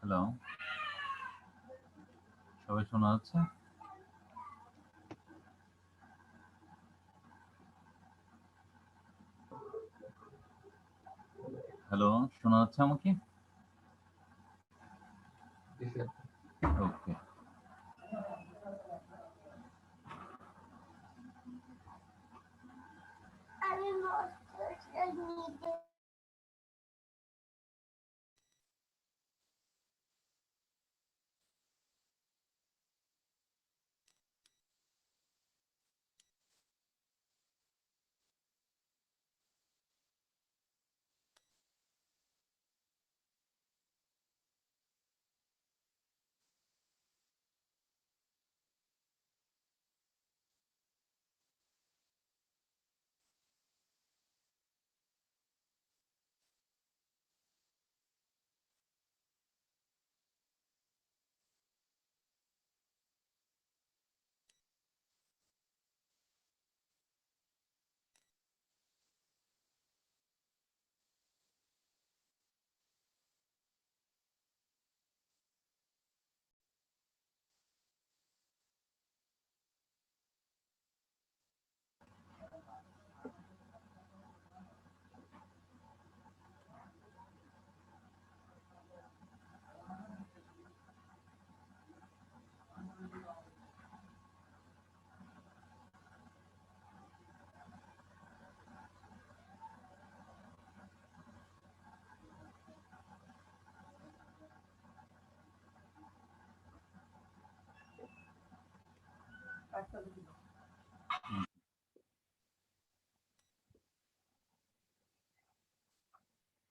Hello, সবাই শোনা যাচ্ছে? হ্যালো, শোনা যাচ্ছে আমাকে? ওকে।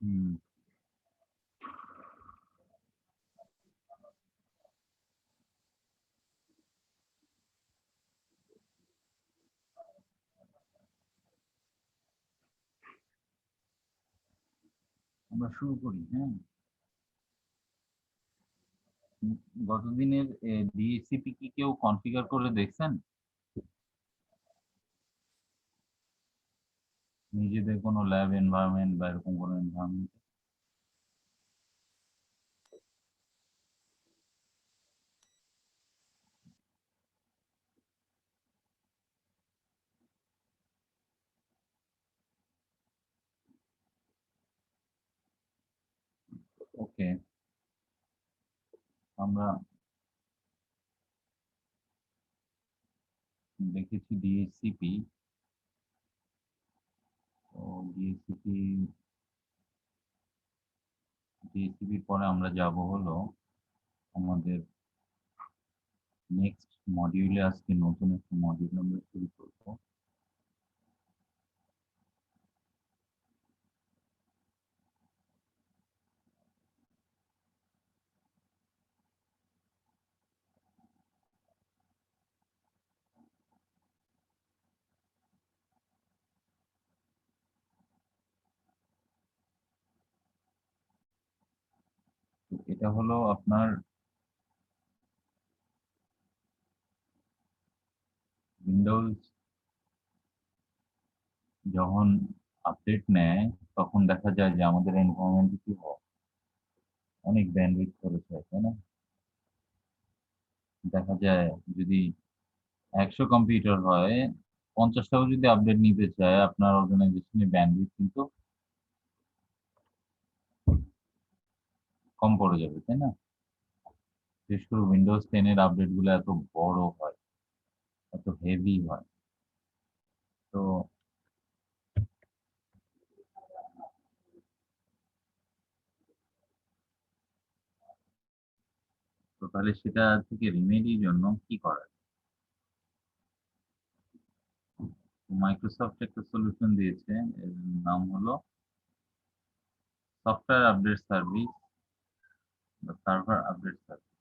হুম, আমরা শুরু করি, হ্যাঁ? গতদিনের ডিএসসিপি কি কেউ কনফিগার করে দেখছেন? নিজেদের কোনো ল্যাব এনভায়রনমেন্ট বা এরকম কোনো এনভায়রনমেন্ট? ওকে, আমরা দেখেছি ডিএসসিপি। তো ডিএসসিপির পরে আমরা যাব হলো আমাদের নেক্সট মডিউলে। আজকে নতুন একটা মডিউল আমরা শুরু করবো। তো এটা হলো আপনার উইন্ডোজ যখন আপডেট নেয় তখন দেখা যায় যে আমাদের এনভায়রনমেন্টে কি হয়, অনেক ব্যান্ডউইথ খরচ হয়, তাই না? দেখা যায় যদি 100 কম্পিউটার হয়, 50টাও যদি আপডেট নিতে চায় আপনার অর্গানাইজেশনে ব্যান্ডউইথ কিন্তু কম পড়ে যাবে, তাই না? বিশেষ করে উইন্ডোজ 10 এর আপডেট গুলো এত বড় হয়, এত হেভি হয়। তো তো তাহলে সেটা থেকে রিমেডির জন্য কি করা যায়? মাইক্রোসফট একটা সলিউশন দিয়েছে, এর নাম হলো সফটওয়্যার আপডেট সার্ভিস বা সার্ভার আপডেট সার্ভিস।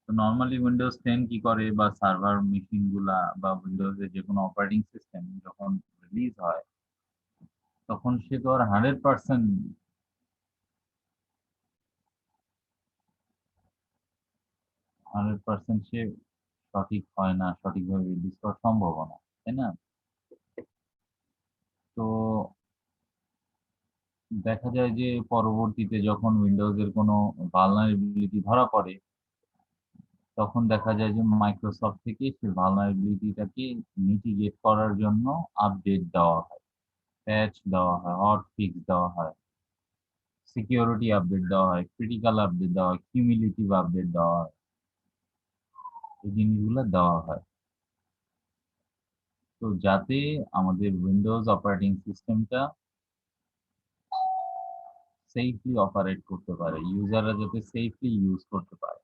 তো নর্মালি উইন্ডোজ 10 কি করে, বা সার্ভার মেশিন গুলা বা উইন্ডোজের যে কোনো অপারেটিং সিস্টেম যখন রিলিজ হয় তখন সে তো আর 100% সে সঠিক হয় না, সঠিকভাবে রিলিজ করা সম্ভব না, তাই না? তো দেখা যায় যে পরবর্তীতে যখন উইন্ডোজের কোনো ভালনারেবিলিটি ধরা পড়ে, তখন দেখা যায় যে মাইক্রোসফট থেকে সেই ভালনারেবিলিটিটাকে মিটিগেট করার জন্য আপডেট দেওয়া হয়, প্যাচ দেওয়া হয়, হটফিক্স দেওয়া হয়, সিকিউরিটি আপডেট দেওয়া হয়, ক্রিটিক্যাল আপডেট দেওয়া হয়, কিউমুলেটিভ আপডেট দেওয়া হয়। এই জিনিসগুলো দেওয়া হয় তো যাতে আমাদের উইন্ডোজ অপারেটিং সিস্টেমটা সেফলি অপারেট করতে পারে, ইউজাররা যাতে সেফলি ইউজ করতে পারে।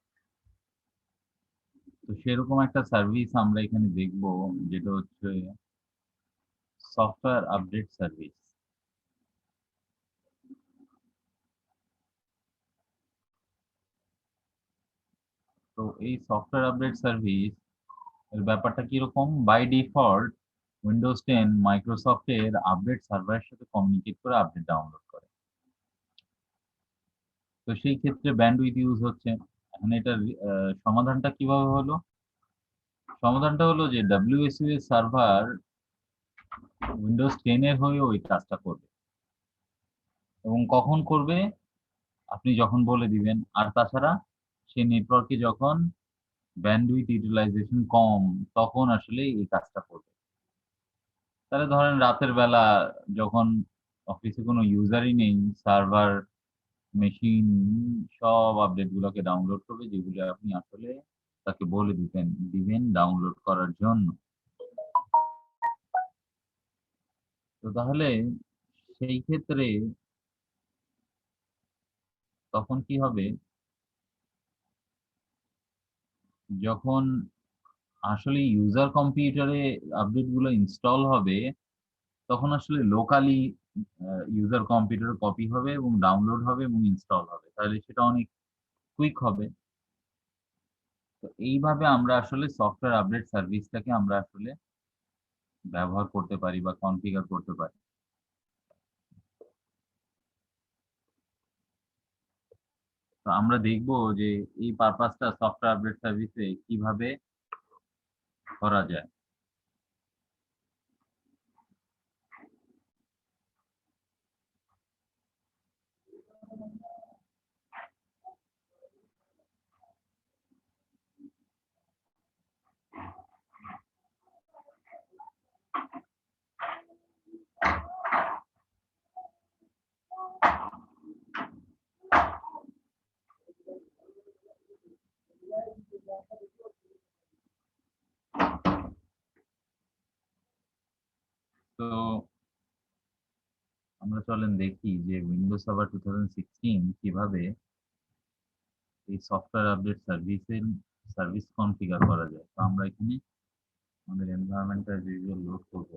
তো সেরকম একটা সার্ভিস আমরা এখানে দেখব, যেটা হচ্ছে সফটওয়্যার আপডেট সার্ভিস। তো এই সফটওয়্যার আপডেট সার্ভিস এর ব্যাপারটা কিরকম? বাই ডিফল্ট উইন্ডোজ 10 মাইক্রোসফটের আপডেট সার্ভারের সাথে কমিউনিকেট করে আপডেট ডাউনলোড করে। তো সেই ক্ষেত্রে ব্যান্ডউইথ ইউজ হচ্ছে। এখন এটার সমাধানটা কিভাবে হলো? সমাধানটা হলো যে ডাব্লিউএসইউ এর সার্ভার উইন্ডোজ 10 এর হয়ে ওই কাজটা করবে, এবং কখন করবে? আপনি যখন বলে দিবেন। আর তাছাড়া সে নেটওয়ার্কে যখন ব্যান্ডউইথ ইউটিলাইজেশন কম, তখন আসলে এই কাজটা করবে। তাহলে ধরেন রাতের বেলা যখন অফিসে কোনো ইউজারই নেই, সার্ভার, মেশিন সব আপডেট গুলোকে ডাউনলোড করবে, যেগুলো আপনি আসলে তাকে বলে দিবেন ডাউনলোড করার জন্য। তো তাহলে সেই ক্ষেত্রে তখন কি হবে? যখন আসলে ইউজার কম্পিউটারে আপডেট গুলো ইনস্টল হবে, তখন আসলে লোকালি ইউজার কম্পিউটারে কপি হবে এবং ডাউনলোড হবে এবং ইনস্টল হবে, তাহলে সেটা অনেক কুইক হবে। তো এইভাবে আমরা আসলে সফটওয়্যার আপডেট সার্ভিসটাকে আমরা আসলে ব্যবহার করতে পারি বা কনফিগার করতে পারি। তো আমরা দেখব যে এই পারপাসটা সফটওয়্যার আপডেট সার্ভিসে কিভাবে করা যায়। তো আমরা চলেন দেখি যে উইন্ডোজ সার্ভার 2016 কিভাবে এই সফটওয়্যার আপডেট সার্ভিস কনফিগার করা যায়। তো আমরা এখানে আমাদের এনভায়রনমেন্টটা ভিজুয়াল লোড করব।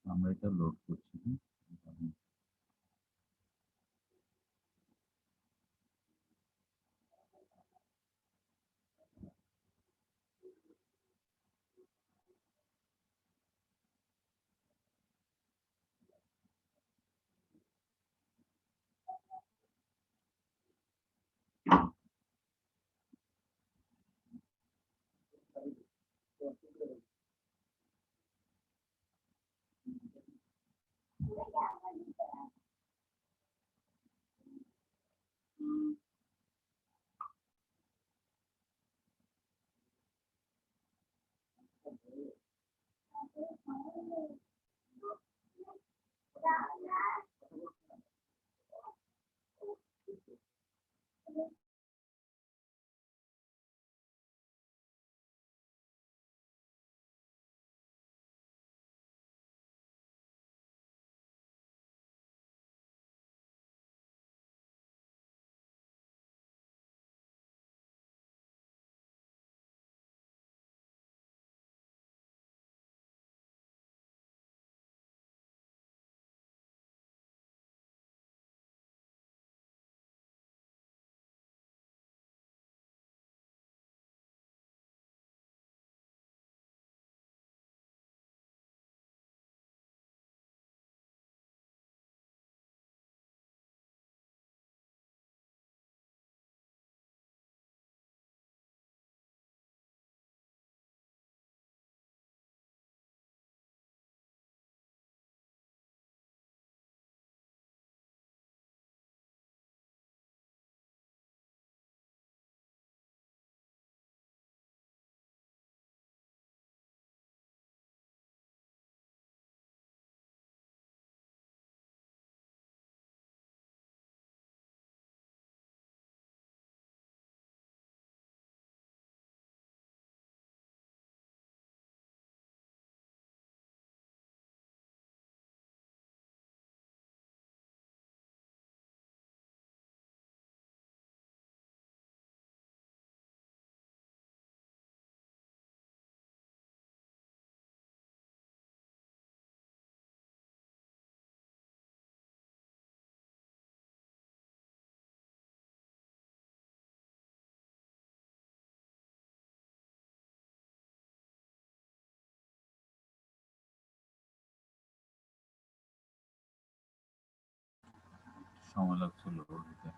আমরা এটা লোড করছি। সময় লাগছিল লোড দিতে।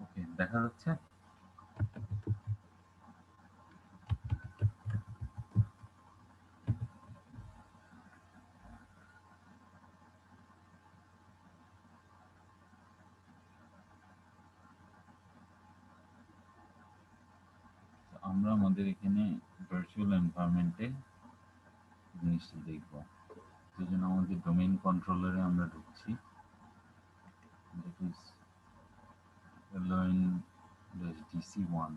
ওকে, দেখা যাচ্ছে? আমরা আমাদের এখানে ভার্চুয়াল এনভায়রনমেন্টে জিনিসটা দেখব। সেজন্য আমাদের ডোমেইন কন্ট্রোলারে আমরা ঢুকছি। That is LON-DC1.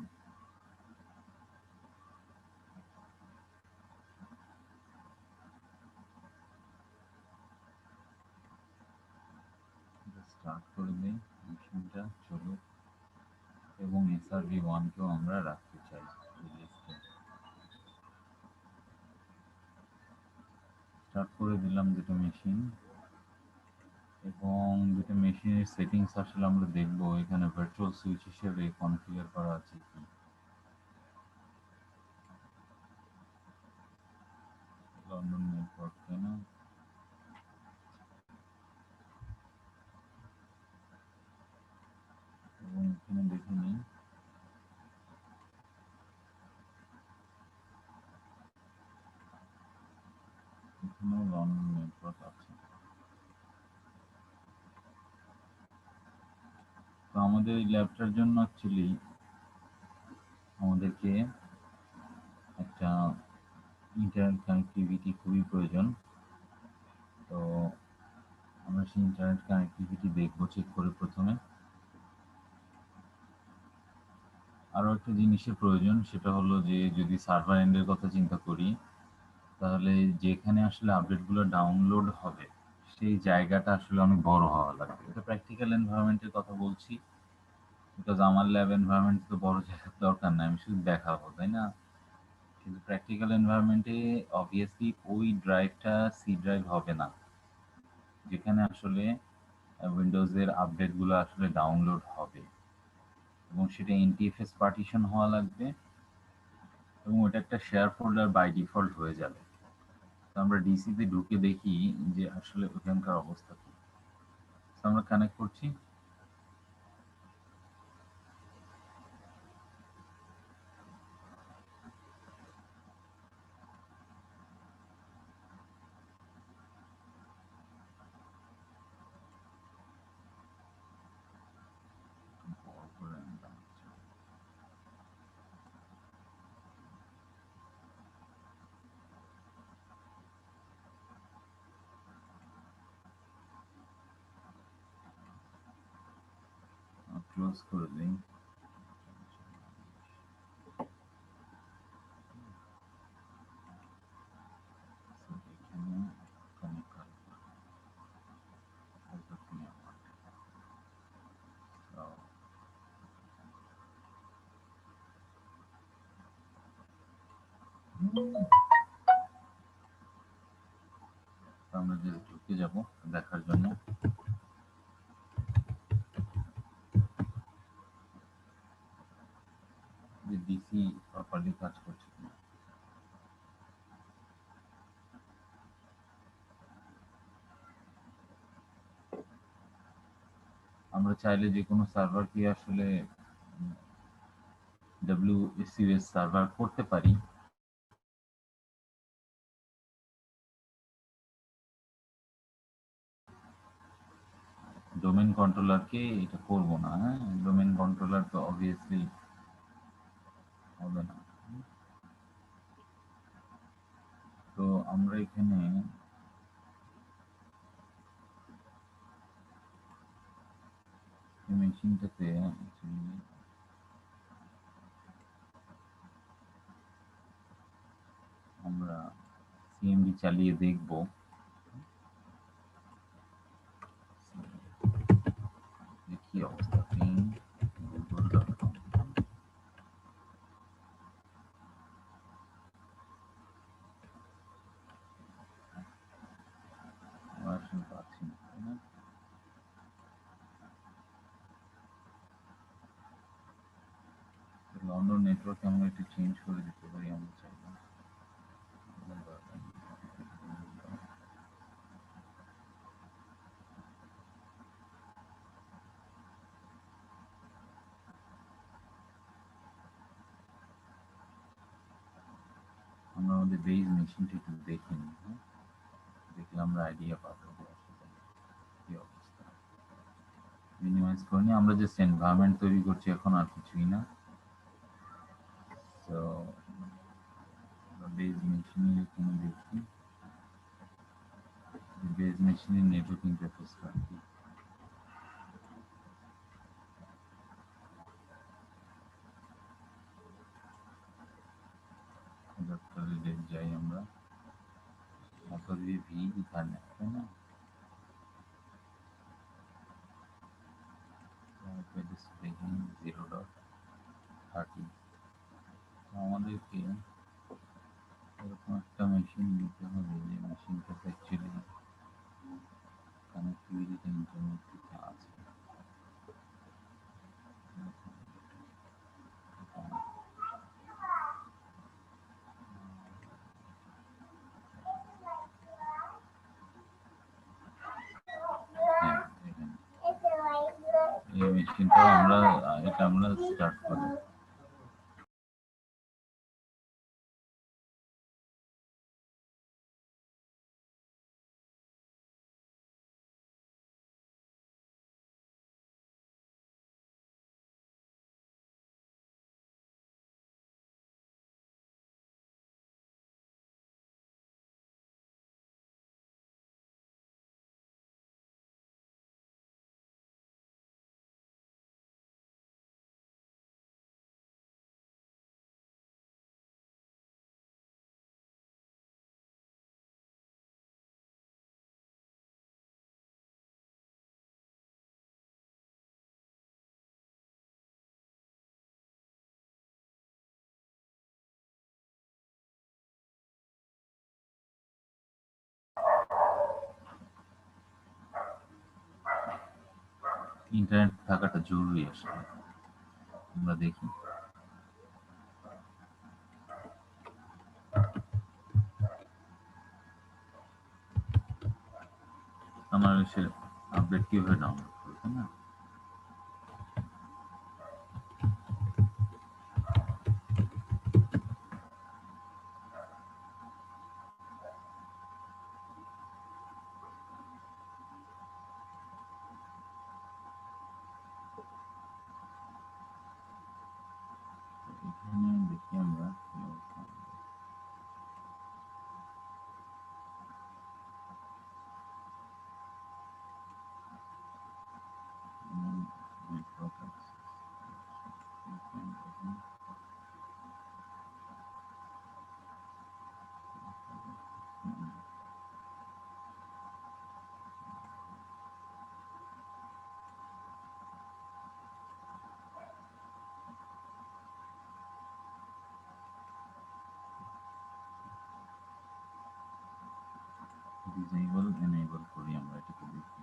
স্টার্ট করে দিই, মেশিনটা চলুক এবং SRV1 কেও আমরা রাখতে চাই এই লিস্টে। স্টার্ট করে দিলাম দুটো মেশিন, এবং দুটো মেশিনের সেটিংস আসলে আমরা দেখব এখানে ভার্চুয়াল সুইচ হিসেবে কনফিগার করা আছে কি। তাই না? এবং এখানে দেখে নিই এখানেও রন নেটওয়ার্ক আছে। তো আমাদের এই ল্যাবটার জন্য অ্যাকচুয়ালি আমাদেরকে একটা ইন্টারনেট কানেক্টিভিটি খুবই প্রয়োজন। তো আমরা সেই ইন্টারনেট কানেক্টিভিটি দেখবো চেক করে প্রথমে। আরও একটা জিনিসের প্রয়োজন, সেটা হলো যে যদি সার্ভার এন্ডের কথা চিন্তা করি, তাহলে যেখানে আসলে আপডেটগুলো ডাউনলোড হবে সেই জায়গাটা আসলে অনেক বড় হওয়া লাগবে। এটা প্র্যাকটিক্যাল এনভায়রনমেন্টের কথা বলছি, বিকজ আমার ল্যাব এনভায়রনমেন্ট তো বড় জায়গার দরকার নাই, আমি শুধু দেখাবো, তাই না? কিন্তু প্র্যাকটিক্যাল এনভায়রনমেন্টে অবভিয়াসলি ওই ড্রাইভটা সি ড্রাইভ হবে না, যেখানে আসলে উইন্ডোজের আপডেটগুলো আসলে ডাউনলোড হবে, এবং সেটা এনটিএফএস পার্টিশন হওয়া লাগবে, এবং ওটা একটা শেয়ার ফোল্ডার বাই ডিফল্ট হয়ে যাবে। তো আমরা ডিসিতে ঢুকে দেখি যে আসলে ওখানকার অবস্থা কি। তো আমরা কানেক্ট করছি। ক্লোজ করে দিই। এখানে কানেক্ট আমরা যে ঢুকে যাব দেখার জন্য। যে ডিসি প্রপারলি কাজ করছে কিনা। আমরা চাইলে যে কোনো সার্ভারকে আসলে WSUS সার্ভার করতে পারি। ডোমেন কন্ট্রোলারকে এটা করব না, হ্যাঁ, ডোমেন কন্ট্রোলার তো অবভিয়াসলি হবে না। তো আমরা এখানে মেশিনটাতে আমরা সিএমডি চালিয়ে দেখব কি অবস্থা। google.com আসলে পাচ্ছি না, তাই না? লন্ডন নেটওয়ার্ক আমরা একটু চেঞ্জ করে দিতে পারি আমরা চাইলে। আমরা আমাদের বেজ মেশিনটা একটু দেখে নিই, হ্যাঁ, দেখলে আমরা আইডিয়া পাবো যে আসলে কি অবস্থা। মিনিমাইজ করে নিই, আমরা জাস্ট এনভায়রনমেন্ট তৈরি করছি এখন, আর কিছুই না। তো বেজ মেশিনের এখানে দেখি বেজ মেশিনের নেটওয়ার্ক ইন্টারফেসটা কি। যাই আমরা ভি ইথারনেট, তাই না? আমাদেরকে এরকম একটা মেশিন নিতে হবে যে মেশিনটা অ্যাকচুয়ালি কানেক্টিভিটিতে ইন্টারনেট থেকে আছে। মেশিনটা আমরা এটা আমরা স্টার্ট করি। ইন্টারনেট থাকাটা জরুরি আসলে। আমরা দেখি আমার সে আপডেট কিভাবে ডাউনলোড করবে না। এখানে দেখি আমরা কি অবস্থা। নেটওয়ার্ক ডিসেবল এনেবল করি আমরা এটাকে দেখি।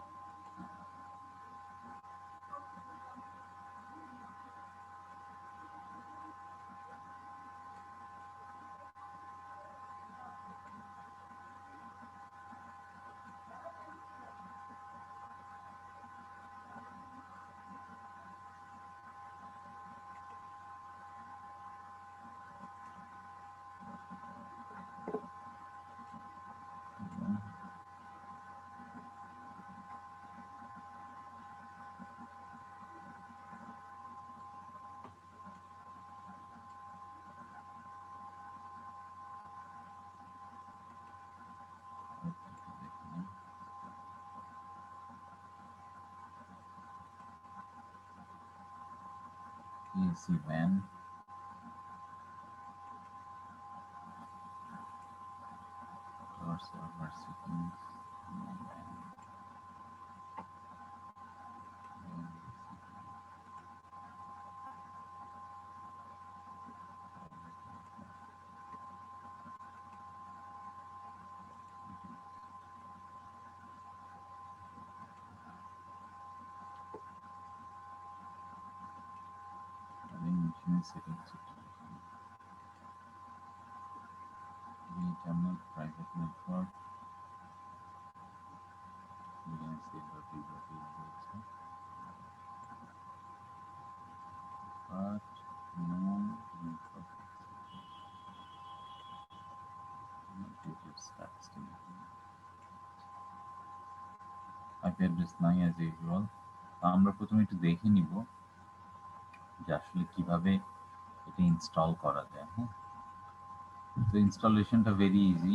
AC WAN or server settings machine settings internal private network but no network IP address নাই as usual। আমরা প্রথমে একটু দেখে নিব যে আসলে কিভাবে এটা ইনস্টল করা যায়। হ্যাঁ, তো ইনস্টলেশনটা ভেরি ইজি।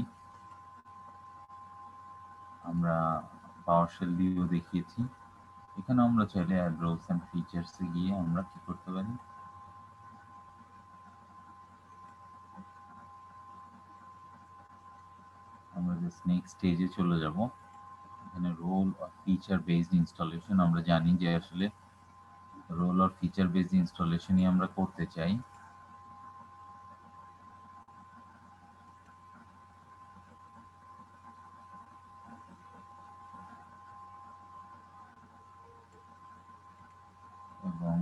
আমরা পাওয়ারশেল দিয়েও দেখিয়েছি। এখানে আমরা চাইলে অ্যাড রোলস এন্ড ফিচার্সে গিয়ে আমরা কি করতে পারি, আমরা জাস্ট নেক্সট স্টেজে চলে যাব। এখানে role or feature based installation, আমরা জানি যে আসলে রোল অর ফিচার বেসড ইনস্টলেশনই আমরা করতে চাই। এবং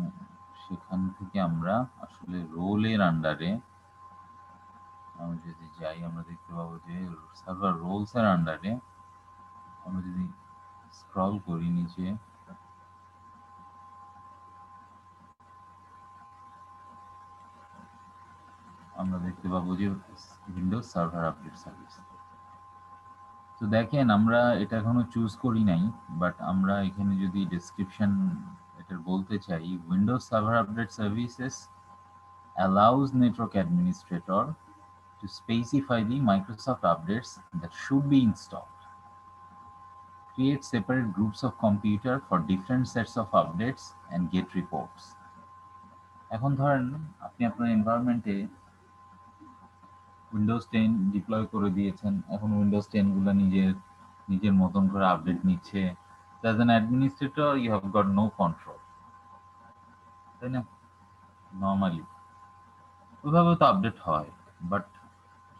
সেখান থেকে আমরা আসলে রোলের আন্ডারে আমরা যদি যাই, আমরা দেখতে পাবো যে সার্ভার রোলস এর আন্ডারে আমরা যদি স্ক্রল করি নিচে, আমরা দেখতে পাবো যে উইন্ডোজ সার্ভার আপডেট সার্ভিস। তো দেখেন আমরা এটা এখনো চুজ করি নাই, বাট আমরা এখানে যদি ডেসক্রিপশন এটা বলতে চাই, Windows server update services allows network administrator to specify the Microsoft updates that should be installed, create separate groups of computer for different sets of updates and get reports. এখন ধরেন আপনি আপনার এনভায়রনমেন্টে উইন্ডোজ 10 ডিপ্লয় করে দিয়েছেন, এখন Windows 10 গুলো নিজের মতন করে আপডেট নিচ্ছে। As an administrator you have got no control, তাই না? নর্মালি ওইভাবে তো আপডেট হয়, বাট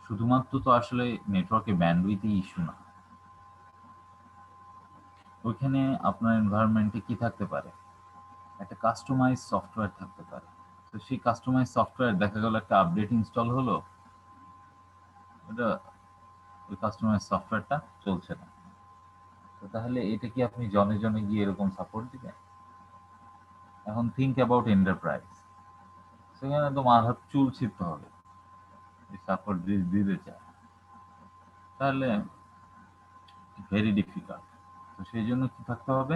শুধুমাত্র তো আসলে নেটওয়ার্কে ব্যান্ডউইথই ইস্যু না। ওইখানে আপনার এনভায়রনমেন্টে কি থাকতে পারে, একটা কাস্টমাইজ সফটওয়্যার থাকতে পারে। তো সেই কাস্টমাইজ সফটওয়্যার দেখা গেল একটা আপডেট ইনস্টল হলো, এটা ওই কাস্টমাইজ সফটওয়্যারটা চলছে না। তো তাহলে এটা কি আপনি জনে জনে গিয়ে এরকম সাপোর্ট দিবেন? এখন থিঙ্ক অ্যাবাউট এন্টারপ্রাইজ, সেখানে তো মাথার চুল ছিঁড়তে হবে সাপোর্ট দিতে চায়, তাহলে ভেরি ডিফিকাল্ট। তো সেই জন্য কি থাকতে হবে,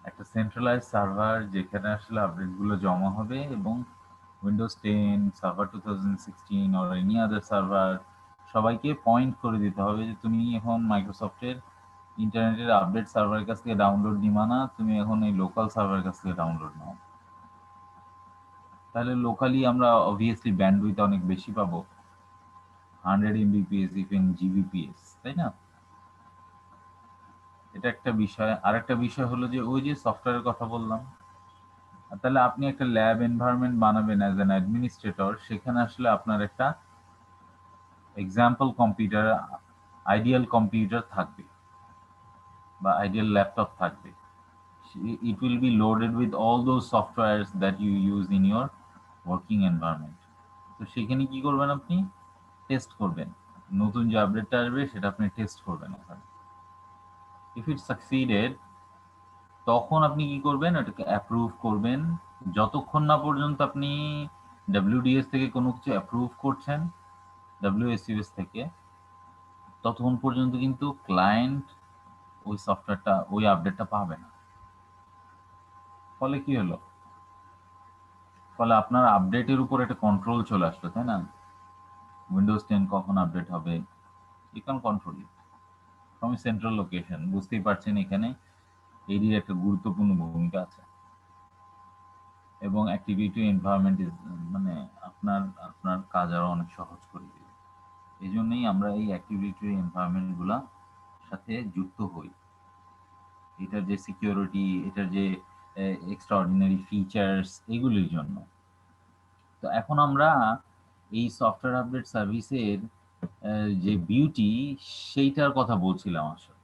একটা সেন্ট্রালাইজ সার্ভার যেখানে আসলে আপডেটগুলো জমা হবে, এবং Windows 10 server 2016 or any other server সবাইকে পয়েন্ট করে দিতে হবে যে তুমি এখন মাইক্রোসফটের ইন্টারনেটের আপডেট সার্ভারের কাছ থেকে ডাউনলোড নিবা না, তুমি এখন এই লোকাল সার্ভারের কাছ থেকে ডাউনলোড নাও। তাহলে লোকালি আমরা অবভিয়াসলি ব্যান্ডউইথ অনেক বেশি পাবো, 100 Mbps ইভেন GBps, তাই না? এটা একটা বিষয়। আর একটা বিষয় হলো যে ওই যে সফটওয়্যারের কথা বললাম, তাহলে আপনি একটা ল্যাব এনভায়রনমেন্ট বানাবেন অ্যাজ অ্যান অ্যাডমিনিস্ট্রেটর, সেখানে আসলে আপনার একটা এক্সাম্পল কম্পিউটার, আইডিয়াল কম্পিউটার থাকবে বা আইডিয়াল ল্যাপটপ থাকবে। It will be loaded with all those softwares that you use in your working environment. তো সেখানে কি করবেন, আপনি টেস্ট করবেন, নতুন যে আপডেটটা আসবে সেটা আপনি টেস্ট করবেন ওখানে। ইফ ইট সাকসিডেড, তখন আপনি কি করবেন, ওটাকে অ্যাপ্রুভ করবেন। যতক্ষণ না পর্যন্ত আপনি WDS থেকে কোনো কিছু অ্যাপ্রুভ করছেন, WSUS থেকে, ততক্ষণ পর্যন্ত কিন্তু ক্লায়েন্ট ওই সফটওয়্যারটা, ওই আপডেটটা পাবে না। ফলে কি হলো, ফলে আপনার আপডেটের উপর একটা কন্ট্রোল চলে আসলো, তাই না? উইন্ডোজ 10 কখন আপডেট হবে, you can control it from central location. বুঝতেই পারছেন এখানে এরই একটা গুরুত্বপূর্ণ ভূমিকা আছে। এবং অ্যাক্টিভিটি এনভায়রনমেন্ট ইজ মানে আপনার আপনার কাজ আরো অনেক সহজ করে দিবে। এই জন্যই আমরা এই অ্যাক্টিভিটি এনভায়রনমেন্টগুলা সাথে যুক্ত হই। এটার যে সিকিউরিটি, এটার যে এক্সট্রাঅর্ডিনারি ফিচার্স, এগুলির জন্য। তো এখন আমরা এই সফটওয়্যার আপডেট সার্ভিসের যে বিউটি, সেইটার কথা বলছিলাম আসলে।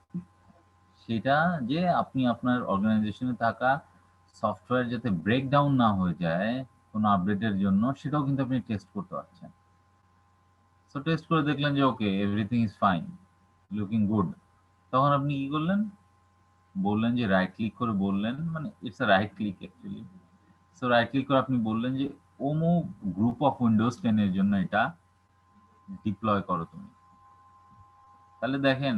সেটা যে আপনি আপনার অর্গানাইজেশনে থাকা সফটওয়্যার যাতে ব্রেকডাউন না হয়ে যায় কোনো আপডেটের জন্য, সেটাও কিন্তু আপনি টেস্ট করতে পারছেন। সো টেস্ট করে দেখলেন যে okay, everything is fine, looking good. তখন আপনি কি করলেন, বললেন যে রাইট ক্লিক করে বললেন, মানে it's a right click actually. So right click করে আপনি বললেন যে অমুক গ্রুপ অফ উইন্ডোজ 10 এর জন্য এটা ডিপ্লয় করো তুমি। তাহলে দেখেন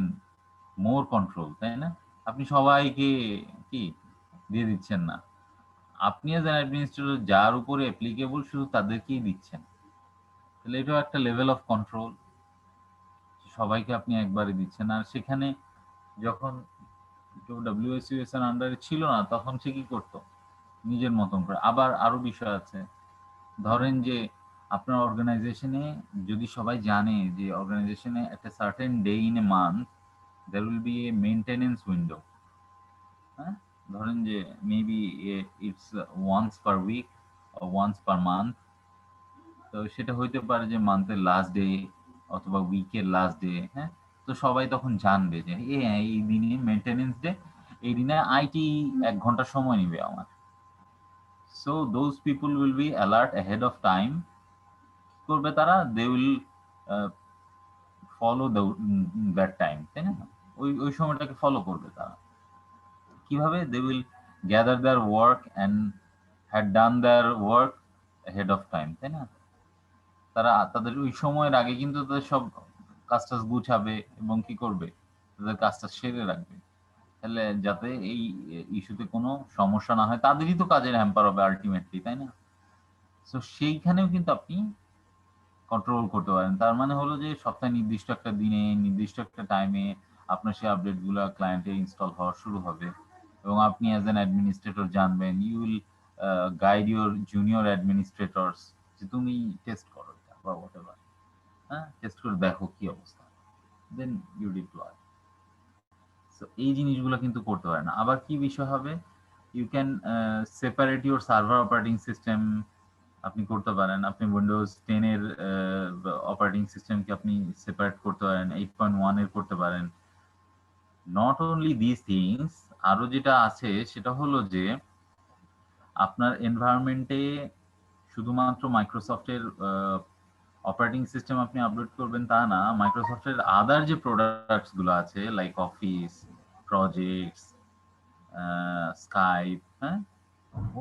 মোর কন্ট্রোল, তাই না? আপনি সবাইকে কি দিয়ে দিচ্ছেন না, আপনি এজ অ্যান অ্যাডমিনিস্ট্রেটর যার উপরে অ্যাপ্লিকেবল শুধু তাদেরকেই দিচ্ছেন। তাহলে এটাও একটা লেভেল অফ কন্ট্রোল, সবাইকে আপনি একবারে দিচ্ছেন। আর সেখানে যখন কেউ WSUS এর আন্ডারে ছিল না, তখন সে কি করতো, নিজের মতন করে। আবার আরো বিষয় আছে, ধরেন যে আপনার অর্গানাইজেশনে যদি সবাই জানে যে অর্গানাইজেশনে একটা certain day in a month there will be a maintenance window, হ্যাঁ? ধরেন যে maybe it's once per week or once per month. তো সেটা হইতে পারে যে মান্থের লাস্ট ডে অথবা উইকের লাস্ট ডে, হ্যাঁ? তো সবাই তখন জানবে যে এই দিনে মেনটেনেন্স ডে, এই দিনে আইটি 1 ঘন্টা সময় নিবে আমার। So those people will be alert ahead of time। করবে তারা, they will follow that time, তাই না? ওই সময়টাকে ফলো করবে তারা। কিভাবে, they will gather their work and had done their work head of time, তাই না? তারা তাদের ওই সময়ের আগে কিন্তু তাদের সব কাজটা গুছাবে এবং কি করবে, তাদের কাজটা সেরে রাখবে, তাহলে যাতে এই ইস্যুতে কোনো সমস্যা না হয়। তাদেরই তো কাজের হ্যাম্পার হবে আলটিমেটলি, তাই না? তো সেইখানেও কিন্তু আপনি কন্ট্রোল করতে পারেন। তার মানে হলো যে সপ্তাহে নির্দিষ্ট একটা দিনে নির্দিষ্ট একটা টাইমে আপনার সেই আপডেটগুলো ক্লায়েন্টে ইনস্টল হওয়া শুরু হবে এবং আপনি অ্যাজ অ্যান অ্যাডমিনিস্ট্রেটর জানবেন, you will guide your junior administrators যে তুমি টেস্ট করো এটা বা হোয়াটএভার, হ্যাঁ, টেস্ট করে দেখো কি অবস্থা, দেন ইউ ডিপ্লয়। সো এই জিনিসগুলো কিন্তু করতে পারে না। আবার কি বিষয় হবে, you can separate your server operating system, আপনি করতে পারেন। আপনি উইন্ডোজ 10 এর অপারেটিং সিস্টেমকে আপনি সেপারেট করতে পারেন, 8.1 এর করতে পারেন। নট অনলি দিস থিংস, আরো যেটা আছে সেটা হলো যে আপনার এনভায়রনমেন্টে শুধুমাত্র মাইক্রোসফটের অপারেটিং সিস্টেম আপনি আপলোড করবেন তা না, মাইক্রোসফটের আদার যে প্রোডাক্টস গুলো আছে লাইক অফিস, প্রজেক্টস, স্কাইপ, হ্যাঁ,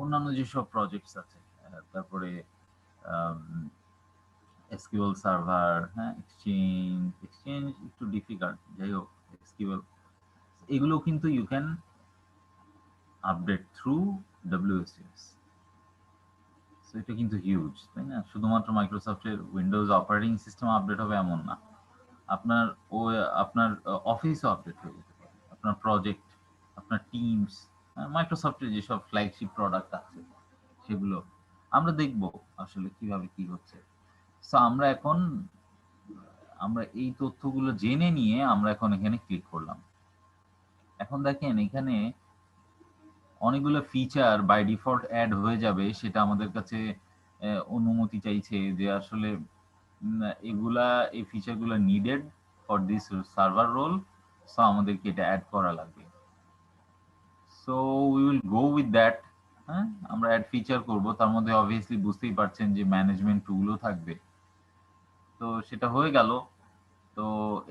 অন্যান্য যেসব প্রজেক্টস আছে, তারপরে এসকিউএল সার্ভার, হ্যাঁ, এক্সচেঞ্জ একটু ডিফিকাল্ট, যাই হোক, এসকিউএল এগুলো কিন্তু you can update through WSUS. So এটা কিন্তু হিউজ, তাই না? শুধুমাত্র মাইক্রোসফটের উইন্ডোজ অপারেটিং সিস্টেম আপডেট হবে এমন না, আপনার ও আপনার অফিসও আপডেট হয়ে যেতে পারে, আপনার প্রজেক্ট, আপনার টিমস, মাইক্রোসফটের যেসব ফ্ল্যাগশিপ প্রোডাক্ট আছে সেগুলো আমরা দেখব আসলে কিভাবে কি হচ্ছে। সো আমরা এই তথ্যগুলো জেনে নিয়ে আমরা এখন এখানে ক্লিক করলাম। এখন দেখেন এখানে অনেকগুলো ফিচার বাই ডিফল্ট অ্যাড হয়ে যাবে, সেটা আমাদের কাছে অনুমতি চাইছে যে আসলে এগুলা, এই ফিচারগুলো needed for this server role, so আমাদেরকে এটা অ্যাড করা লাগবে। So we will go with that. হ্যাঁ, আমরা অ্যাড ফিচার করব, তার মধ্যে অবভিয়াসলি বুঝতেই পারছেন যে ম্যানেজমেন্ট টুলও থাকবে। তো সেটা হয়ে গেল। তো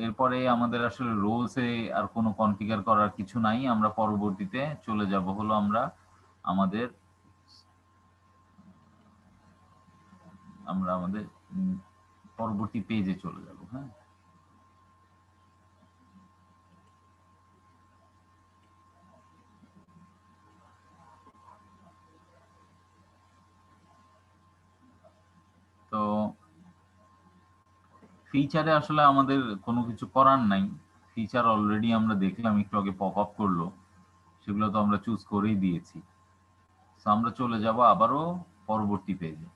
এরপরে আমাদের আসলে রোলসে আর কোনো কনফিগার করার কিছু নাই, আমরা পরবর্তীতে চলে যাব হলো আমাদের আমাদের পরবর্তী পেজে চলে যাব। হ্যাঁ, তো ফিচারে আসলে আমাদের কোনো কিছু করার নাই, ফিচার অলরেডি আমরা দেখলাম একটু আগে পপ আপ করলো, সেগুলো তো আমরা চুজ করেই দিয়েছি। তো আমরা চলে যাব আবারও পরবর্তী পেজে।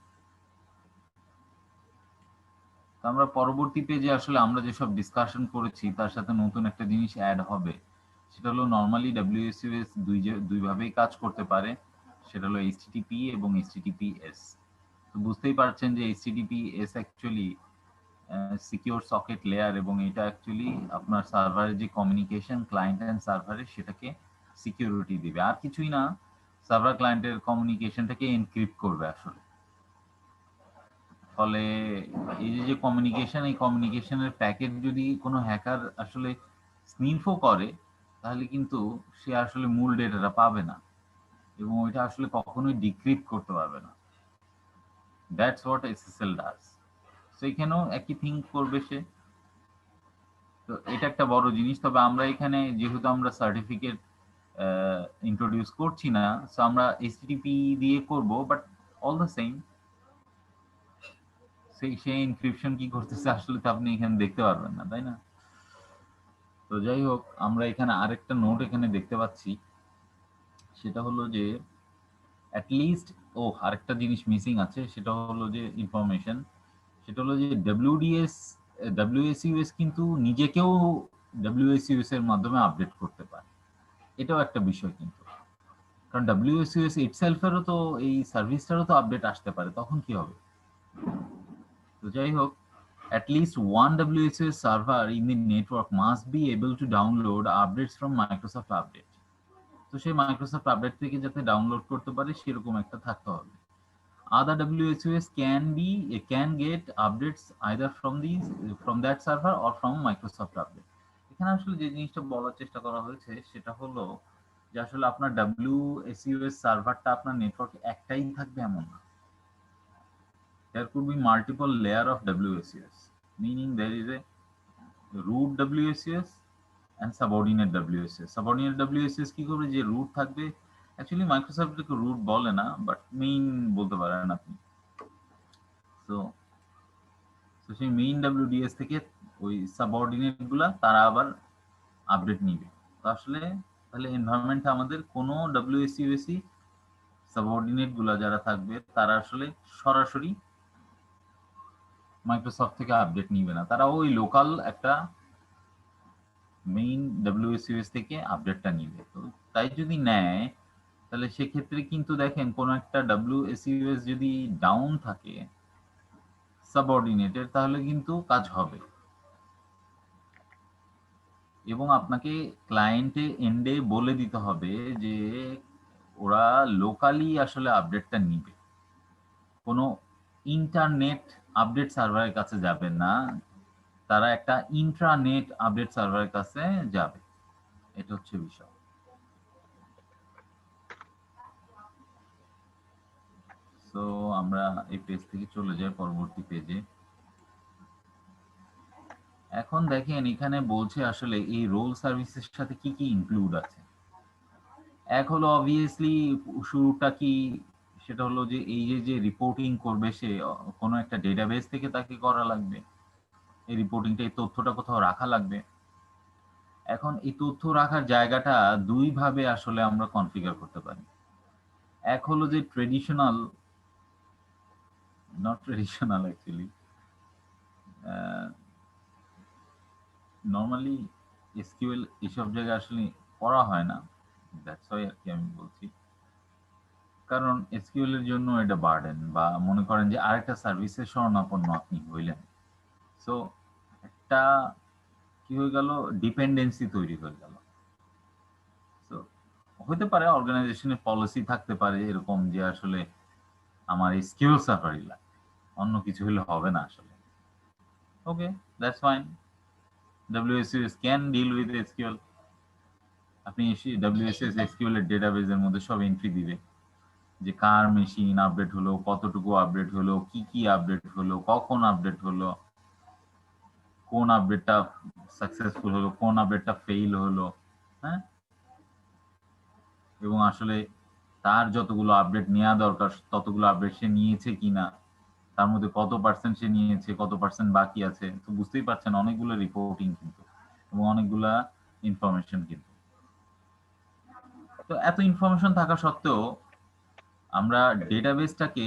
তো আমরা পরবর্তী পেজে আসলে আমরা যেসব ডিসকাশন করেছি তার সাথে নতুন একটা জিনিস অ্যাড হবে, সেটা হলো নর্মালি ডব্লিউএসইউএস দুই ভাবেই কাজ করতে পারে, সেটা হলো এইচটিটিপি এবং এইচটিটিপিএস। তো বুঝতেই পারছেন যে HTTPS actually secure socket layer, এবং এটা অ্যাকচুয়ালি আপনার সার্ভারের যে কমিউনিকেশন ক্লায়েন্ট অ্যান্ড সার্ভারের সেটাকে সিকিউরিটি দিবে, আর কিছুই না। সার্ভার ক্লায়েন্টের কমিউনিকেশনটাকে এনক্রিপ্ট করবে আসলে। ফলে এই যে কমিউনিকেশন, এই কমিউনিকেশনের প্যাকেট যদি কোনো হ্যাকার আসলে স্নিফও করে, তাহলে কিন্তু সে আসলে মূল ডেটাটা পাবে না এবং ওইটা আসলে কখনোই ডিক্রিপ্ট করতে পারবে না। That's what SSL does. So এখানেও একই থিঙ্ক করবে সে। তো এটা একটা বড় জিনিস। তবে আমরা এখানে যেহেতু আমরা সার্টিফিকেট ইন্ট্রোডিউস করছি না, সো আমরা এইচটিটিপি দিয়ে করব, বাট অল দ্য সেম সেই এনক্রিপশন কি করতেছে আসলে তো আপনি এখানে দেখতে পারবেন না, তাই না? তো যাই হোক, আমরা এখানে আরেকটা নোট এখানে দেখতে পাচ্ছি, সেটা হলো যে অ্যাটলিস্ট, আরেকটা জিনিস মিসিং আছে, সেটা হলো যে ইনফরমেশন, সেটা হলো যে ডব্লিউএসইউএস কিন্তু নিজেকেও ডব্লিউএসইউএস এর মাধ্যমে আপডেট করতে পারে। এটাও একটা বিষয় কিন্তু, কারণ ডব্লিউএসইউএস ইটসেলফেরও তো এই সার্ভিসটারও তো আপডেট আসতে পারে, তখন কি হবে? তো যাই হোক, at least one WSUS server in the network must be able to download updates from Microsoft Update. তো সেই মাইক্রোসফট আপডেট থেকে যাতে ডাউনলোড করতে পারে সেরকম একটা থাকতে হবে। Other WSUS can get updates either from that server or from Microsoft Update. এখানে আসলে যে জিনিসটা বলার চেষ্টা করা হয়েছে সেটা হলো যে আসলে আপনার WSUS সার্ভারটা আপনার নেটওয়ার্কে একটাই থাকবে এমন না। there could be multiple layer of WSUS, meaning there is a root WSUS and subordinate WSUS. Subordinate WSUS কি করবে, যে root থাকবে, অ্যাকচুয়ালি মাইক্রোসফট এটাকে root বলে না, বাট মেইন বলতে পারেন আপনি। সো সেই মেইন WDS থেকে ওই সাবঅর্ডিনেট গুলা তারা আবার আপডেট নিবে। তো আসলে তাহলে এনভায়রনমেন্টে আমাদের কোনো WSUSই সাবঅর্ডিনেট গুলা যারা থাকবে তারা আসলে সরাসরি মাইক্রোসফট থেকে আপডেট নিবে না, তারা ওই লোকাল একটা মেইন WSUS থেকে আপডেটটা নিবে। তো তাই যদি নেয় তাহলে সেক্ষেত্রে কিন্তু দেখেন কোন একটা WSUS যদি ডাউন থাকে সাবঅর্ডিনেটের, তাহলে কিন্তু কাজ হবে এবং আপনাকে ক্লায়েন্টে এন্ডে বলে দিতে হবে যে ওরা লোকালি আসলে আপডেটটা নিবে, কোনো ইন্টারনেট আপডেট সার্ভারের কাছে যাবে না, তারা একটা ইন্ট্রানেট আপডেট সার্ভারের কাছে যাবে। এটা হচ্ছে বিষয়। সো আমরা এই পেজ থেকে চলে যাই পরবর্তী পেজে। এখন দেখেন এখানে বলছে আসলে এই রোল সার্ভিসের সাথে কি কি ইনক্লুড আছে। এক হলো অবভিয়াসলি শুরুটা কি, সেটা হলো যে এই যে রিপোর্টিং করবে সে কোনো একটা ডেটাবেস থেকে তাকে করা লাগবে, এই রিপোর্টিংটা এই তথ্যটা কোথাও রাখা লাগবে। এখন এই তথ্য রাখার জায়গাটা দুই ভাবে আসলে আমরা কনফিগার করতে পারি। এক হলো যে traditional, not traditional actually, normally SQL এসব জায়গায় আসলে করা হয় না, দ্যাটস ওয়াই আর কি আমি বলছি। কারণ এসকিউএল এর জন্য এটা বার্ডেন, বা মনে করেন যে আরেকটা সার্ভিসের শরণাপন্ন আপনি হইলেন, সো একটা কি হয়ে গেল, ডিপেন্ডেন্সি তৈরি হয়ে গেল। সো হতে পারে অর্গানাইজেশনের পলিসি থাকতে পারে এরকম যে আসলে আমার এসকিউএল সার্ভারই লাগবে, অন্য কিছু হলে হবে না আসলে। Okay, that's fine, WSUS can deal with SQL. আপনি WSUS এসকিউএল এর ডেটাবেজের মধ্যে সব এন্ট্রি দিবে, যে কার মেশিন আপডেট হলো, কতটুকু আপডেট হলো, কি কি আপডেট হলো, কখন আপডেট হলো, কোন আপডেটটা সাকসেসফুল হলো, কোন আপডেটটা ফেইল হলো, হ্যাঁ, এবং আসলে তার যতগুলো আপডেট নেওয়া দরকার ততগুলো আপডেট সে নিয়েছে কিনা, তার মধ্যে কত পার্সেন্ট সে নিয়েছে, কত পার্সেন্ট বাকি আছে। তো বুঝতেই পারছেন অনেকগুলো রিপোর্টিং কিন্তু, এবং অনেকগুলা ইনফরমেশন কিন্তু। তো এত ইনফরমেশন থাকা সত্ত্বেও আমরা ডেটাবেসটাকে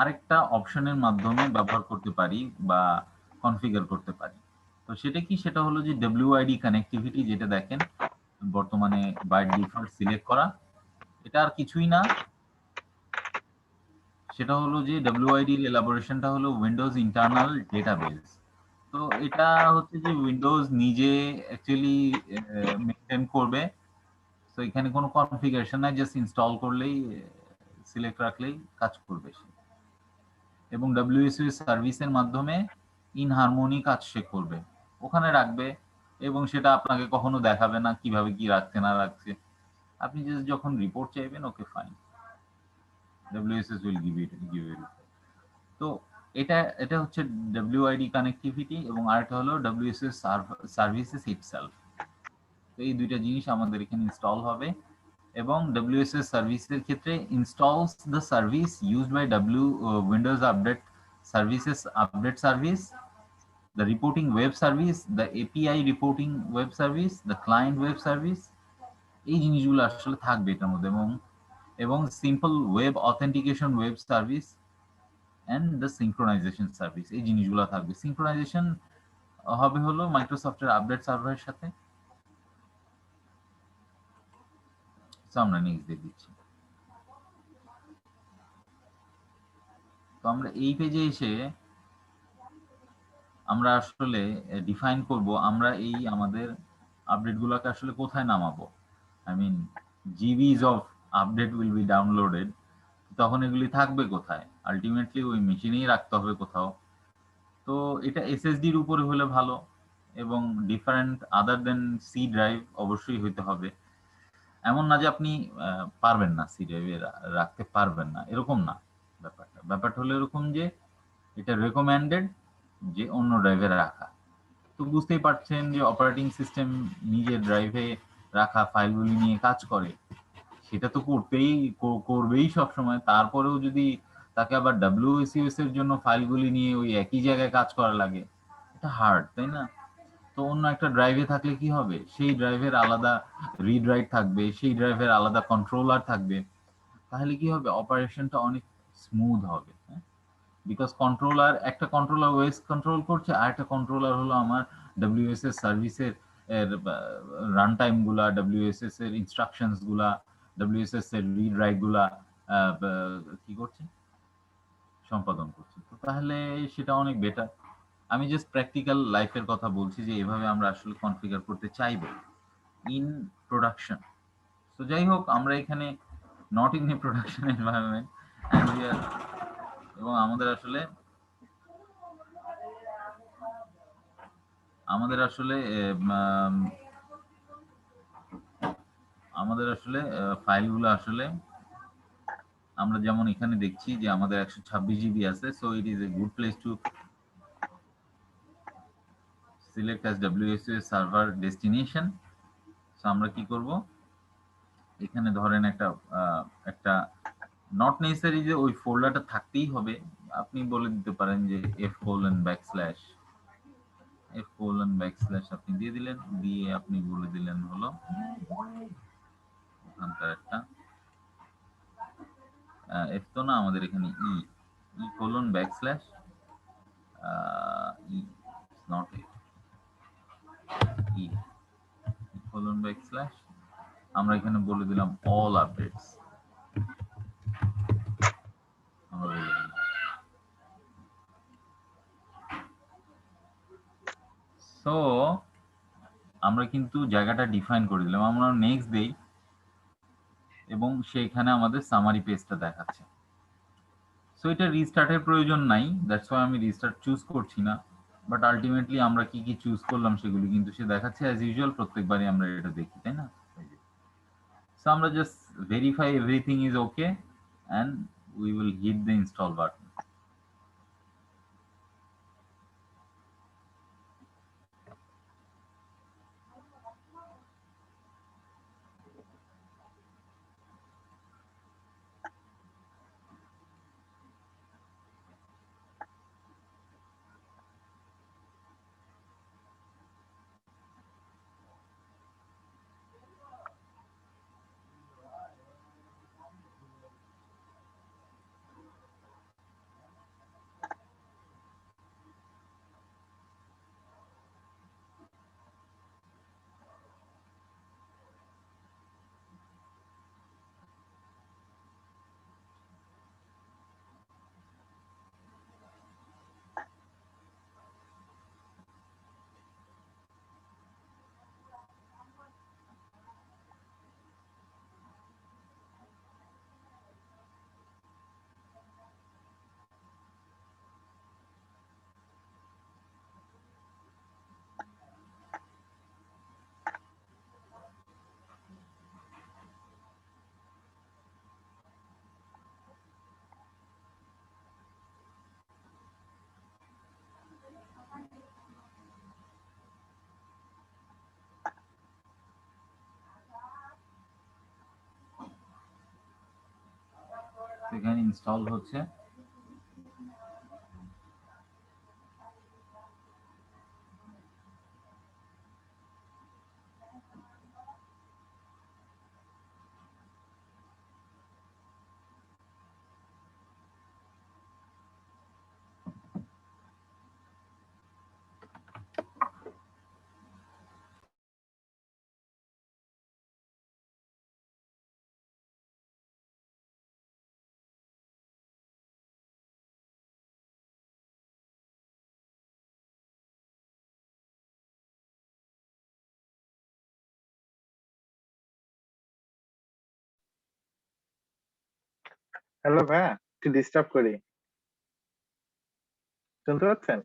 আরেকটা অপশনের মাধ্যমে ব্যবহার করতে পারি বা কনফিগার করতে পারি। তো সেটা কি, সেটা হলো যে WID কানেক্টিভিটি, যেটা দেখেন বর্তমানে বাই ডিফল্ট সিলেক্ট করা। এটা আর কিছুই না, সেটা হলো যে WID এর এলাবোরেশনটা হলো উইন্ডোজ ইন্টারনাল ডেটাবেস। তো এটা হচ্ছে যে উইন্ডোজ নিজে অ্যাকচুয়ালি মেনটেন করবে। তো এখানে কোনো কনফিগারেশন নাই, জাস্ট ইনস্টল করলেই, সিলেক্ট রাখলেই কাজ করবে সে, এবং WSUS সার্ভিসের মাধ্যমে ইন হারমোনি কাজ সে করবে, ওখানে রাখবে, এবং সেটা আপনাকে কখনো দেখাবে না কিভাবে কি রাখছে না রাখছে। আপনি জাস্ট যখন রিপোর্ট চাইবেন, okay fine, WSUS will give it. তো এটা এটা হচ্ছে WID কানেক্টিভিটি, এবং আরেকটা হলো WSUS সার্ভিসেস ইটসেলফ। তো এই দুইটা জিনিস আমাদের এখানে ইনস্টল হবে, এবং WSUS সার্ভিসের ক্ষেত্রে installs the service used by Windows update services update service, the reporting web service, the API reporting web service, the client web service, এই জিনিসগুলো আসলে থাকবে এটার মধ্যে, এবং simple web authentication web service and the synchronization service, এই জিনিসগুলো থাকবে। সিনক্রোনাইজেশন হবে হলো মাইক্রোসফটের আপডেট সার্ভারের সাথে। আমরা নেক্সট দিয়ে দিচ্ছি। তো আমরা এই পেজে এসে আমরা আসলে ডিফাইন করব আমরা এই আমাদের আপডেটগুলোকে আসলে কোথায় নামাবো। I mean GBs of update will be downloaded, তখন এগুলি থাকবে কোথায়? আলটিমেটলি ওই মেশিনেই রাখতে হবে কোথাও। তো এটা এসএসডির উপরে হলে ভালো, এবং ডিফারেন্ট আদার দেন সি ড্রাইভ অবশ্যই হইতে হবে। এমন না যে আপনি পারবেন না, সি ড্রাইভে রাখতে পারবেন না, এরকম না ব্যাপারটা। ব্যাপারটা হলো এরকম যে এটা রেকমেন্ডেড যে অন্য ড্রাইভে রাখা। তো বুঝতেই পারছেন যে অপারেটিং সিস্টেম নিজের ড্রাইভে রাখা ফাইলগুলি নিয়ে কাজ করে, সেটা তো করবেই সবসময়। তারপরেও যদি তাকে আবার ডাব্লিউএসইউএস এর জন্য ফাইলগুলি নিয়ে ওই একই জায়গায় কাজ করা লাগে, এটা হার্ড, তাই না? তো অন্য একটা ড্রাইভে থাকলে কি হবে, সেই ড্রাইভের আলাদা রিড রাইট থাকবে, সেই ড্রাইভের আলাদা কন্ট্রোলার থাকবে। তাহলে কি হবে, অপারেশনটা অনেক স্মুথ হবে। বিকজ কন্ট্রোলার, একটা কন্ট্রোলার ওএস কন্ট্রোল করছে, আর একটা কন্ট্রোলার হলো আমার ডাব্লিউএসএস সার্ভিসের রান টাইম গুলা, ডাব্লিউএসএস এর ইনস্ট্রাকশনস গুলা, ডাব্লিউএসএস এর রিড রাইট গুলা কি করছে, সম্পাদন করছে। তো তাহলে সেটা অনেক বেটার। আমি জাস্ট প্র্যাকটিক্যাল লাইফের কথা বলছি যে এভাবে আমরা আসলে কনফিগার করতে চাইবো ইন প্রোডাকশন। তো যাই হোক, আমরা এখানে not in a production environment, এবং আমাদের আসলে আমাদের আসলে ফাইলগুলো আসলে আমরা যেমন এখানে দেখছি যে আমাদের 126 জিবি আছে। So it is a good place to select as WSUS server destination. So আমরা কি করব, এখানে ধরেন একটা নট নেসেসারি যে ওই ফোল্ডারটা থাকতেই হবে, আপনি বলে দিতে পারেন যে f:\\f আপনি দিয়ে দিলেন, দিয়ে আপনি বলে দিলেন হলো ওখানকার একটা এফ তো না, আমাদের এখানে ই:\\, ই নট ই // আমরা এখানে বলে দিলাম অল আপডেটস, আমরা বলে দিলাম। সো আমরা কিন্তু জায়গাটা ডিফাইন করে দিলাম। আমরা নেক্সট দেই এবং সেইখানে আমাদের সামারি পেজটা দেখাচ্ছে। সো এটা রিস্টার্টের প্রয়োজন নাই, দ্যাটস ওয়াই আমি রিস্টার্ট চুজ করছি না। বাট আলটিমেটলি আমরা কি কি চুজ করলাম সেগুলি কিন্তু সে দেখাচ্ছে অ্যাজ ইউজুয়াল, প্রত্যেকবারই আমরা এটা দেখি, তাই না? সো আমরা just verify everything is okay and we will hit the install button. এখানে ইনস্টল হচ্ছে। হ্যালো ভাইয়া, একটু ডিস্টার্ব করি, শুনতে পাচ্ছেন?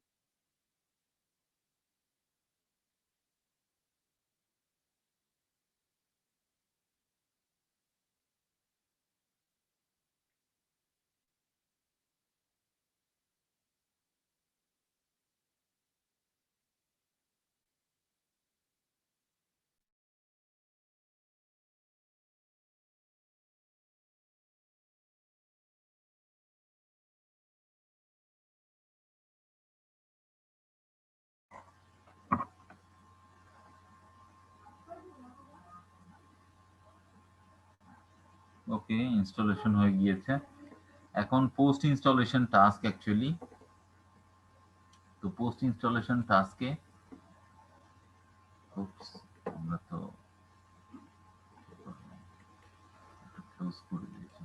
ওকে, ইনস্টলেশন হয়ে গিয়েছে। এখন পোস্ট ইনস্টলেশন টাস্ক অ্যাকচুয়ালি। তো পোস্ট ইনস্টলেশন টাস্কে আমরা তো ক্লোজ করে দিয়েছি।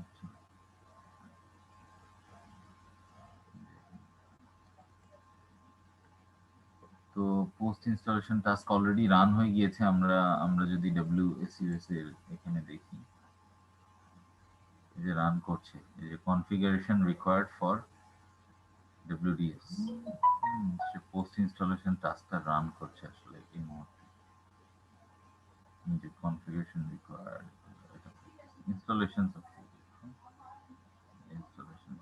তো post installation task already run হয়ে গিয়েছে। আমরা যদি WSUS এর এখানে দেখি, এই যে রান করছে, এই যে কনফিগারেশন রিকোয়ার্ড ফর WDS, সে পোস্ট ইনস্টলেশন টাস্কটা রান করছে আসলে এই মুহূর্তে। যে কনফিগারেশন রিকোয়ার্ড ইনস্টলেশন ইনস্টলেশন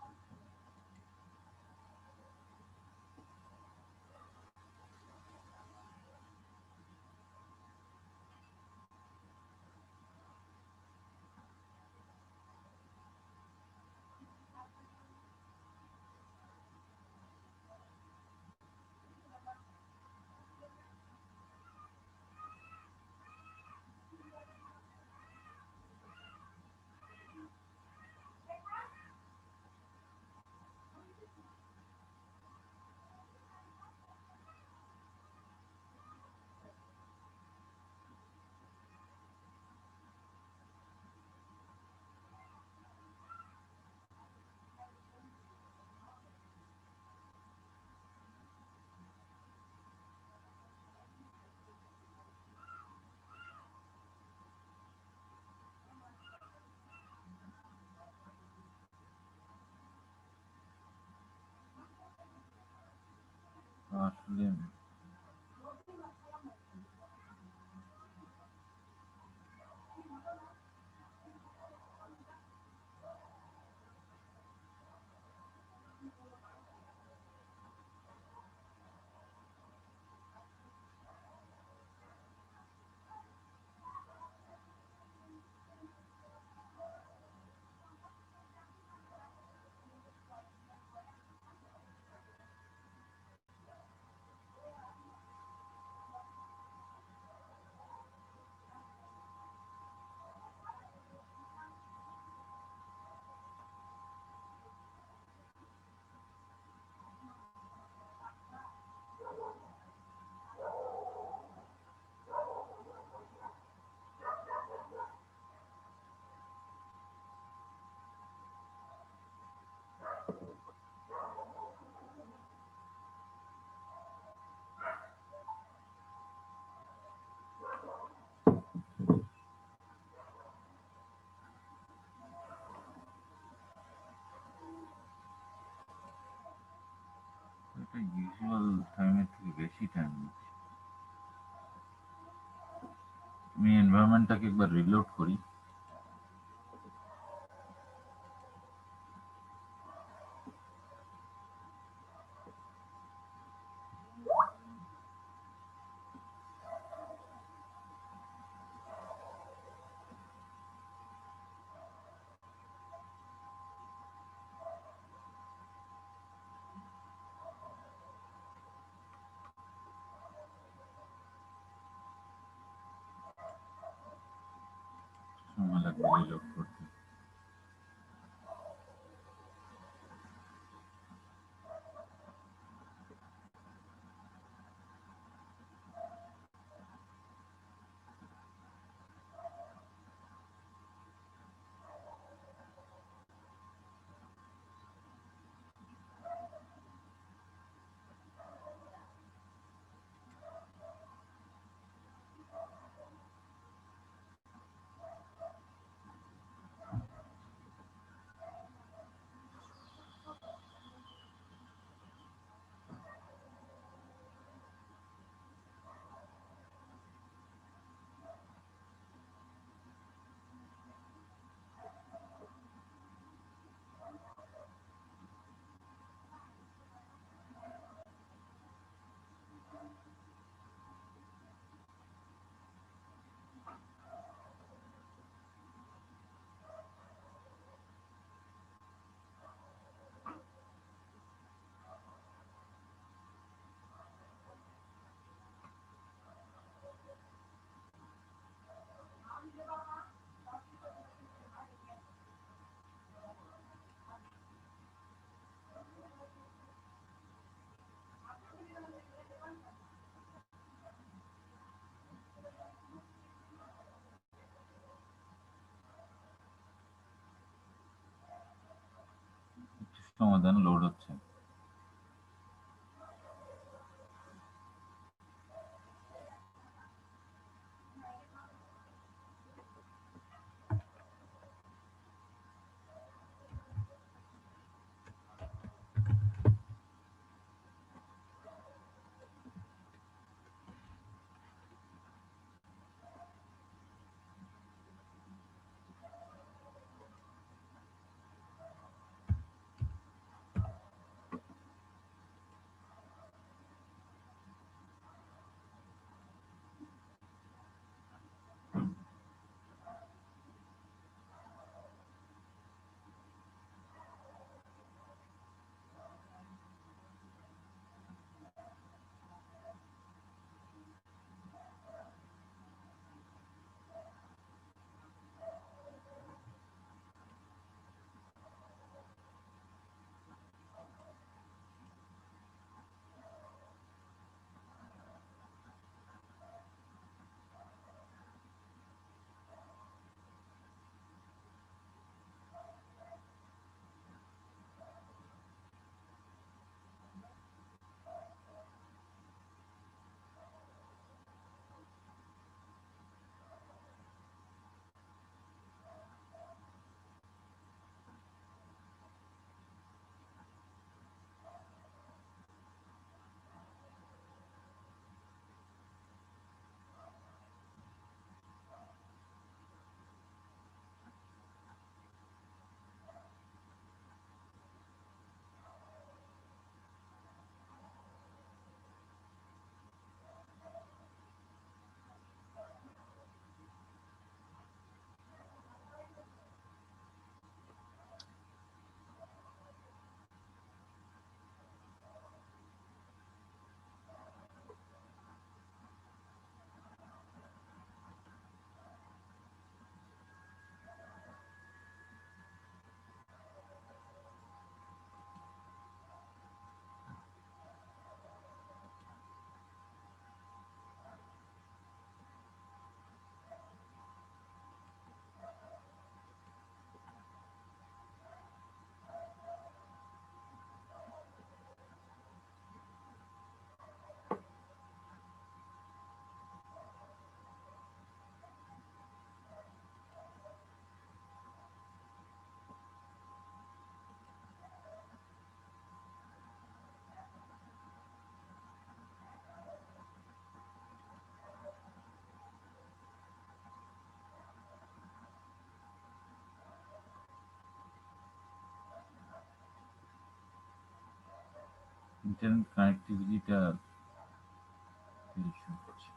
আসলে এটা ইউজুয়াল টাইমের থেকে বেশি টাইম নিচ্ছে। আমি এনভায়রনমেন্টটাকে একবার রিলোড করি। সময় লাগবে রিলোড করতে। সমাধান লোড হচ্ছে। ইন্টারনেট কানেক্টিভিটিটা ইস্যু হচ্ছে।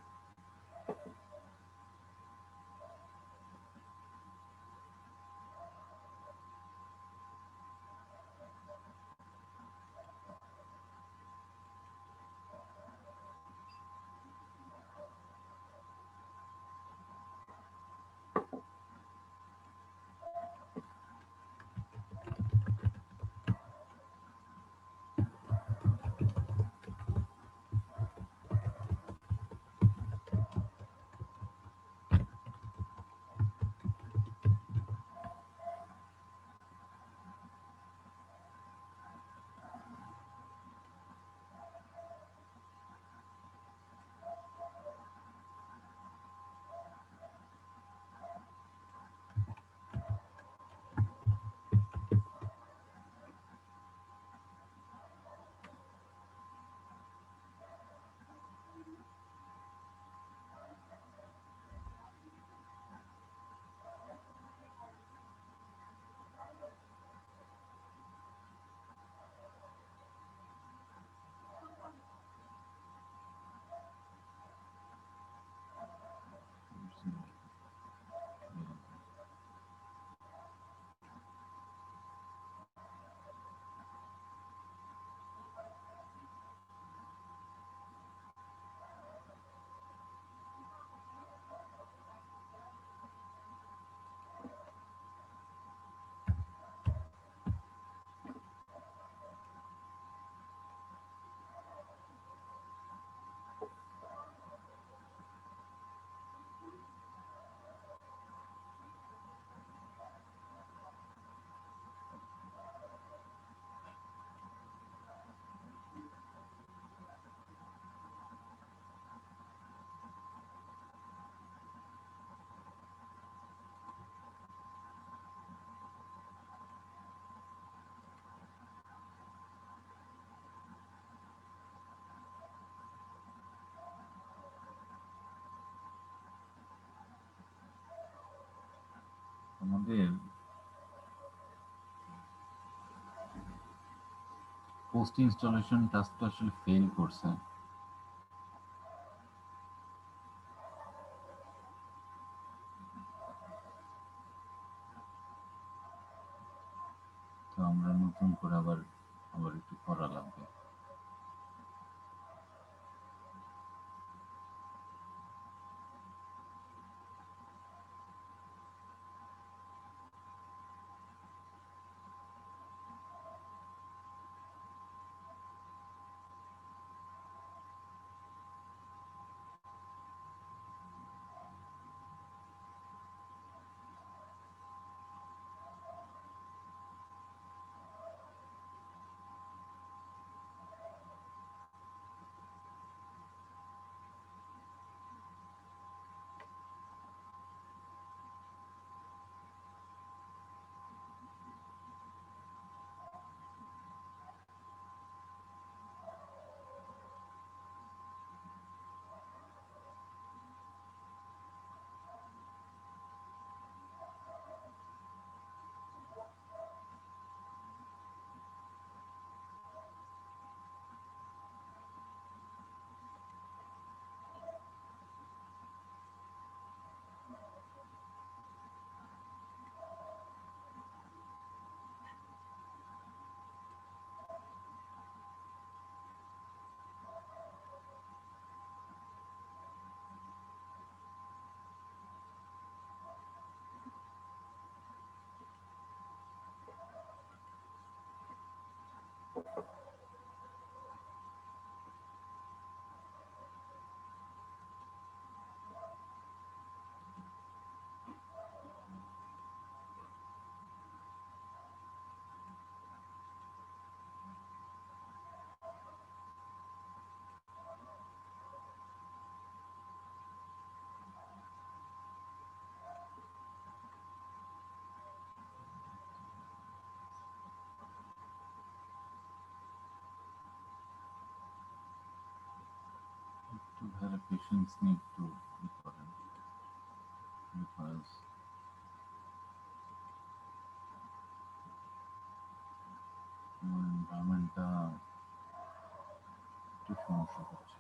এদের পোস্ট ইনস্টলেশন টাস্কটা আসলে ফেল করছে। তো আমরা নতুন করে আবার একটু করা লাগবে। একটু ভেরিফিকেশনস নিয়ে একটু করেন, বিকজ এনভায়রনমেন্টটা একটু সমস্যা হচ্ছে।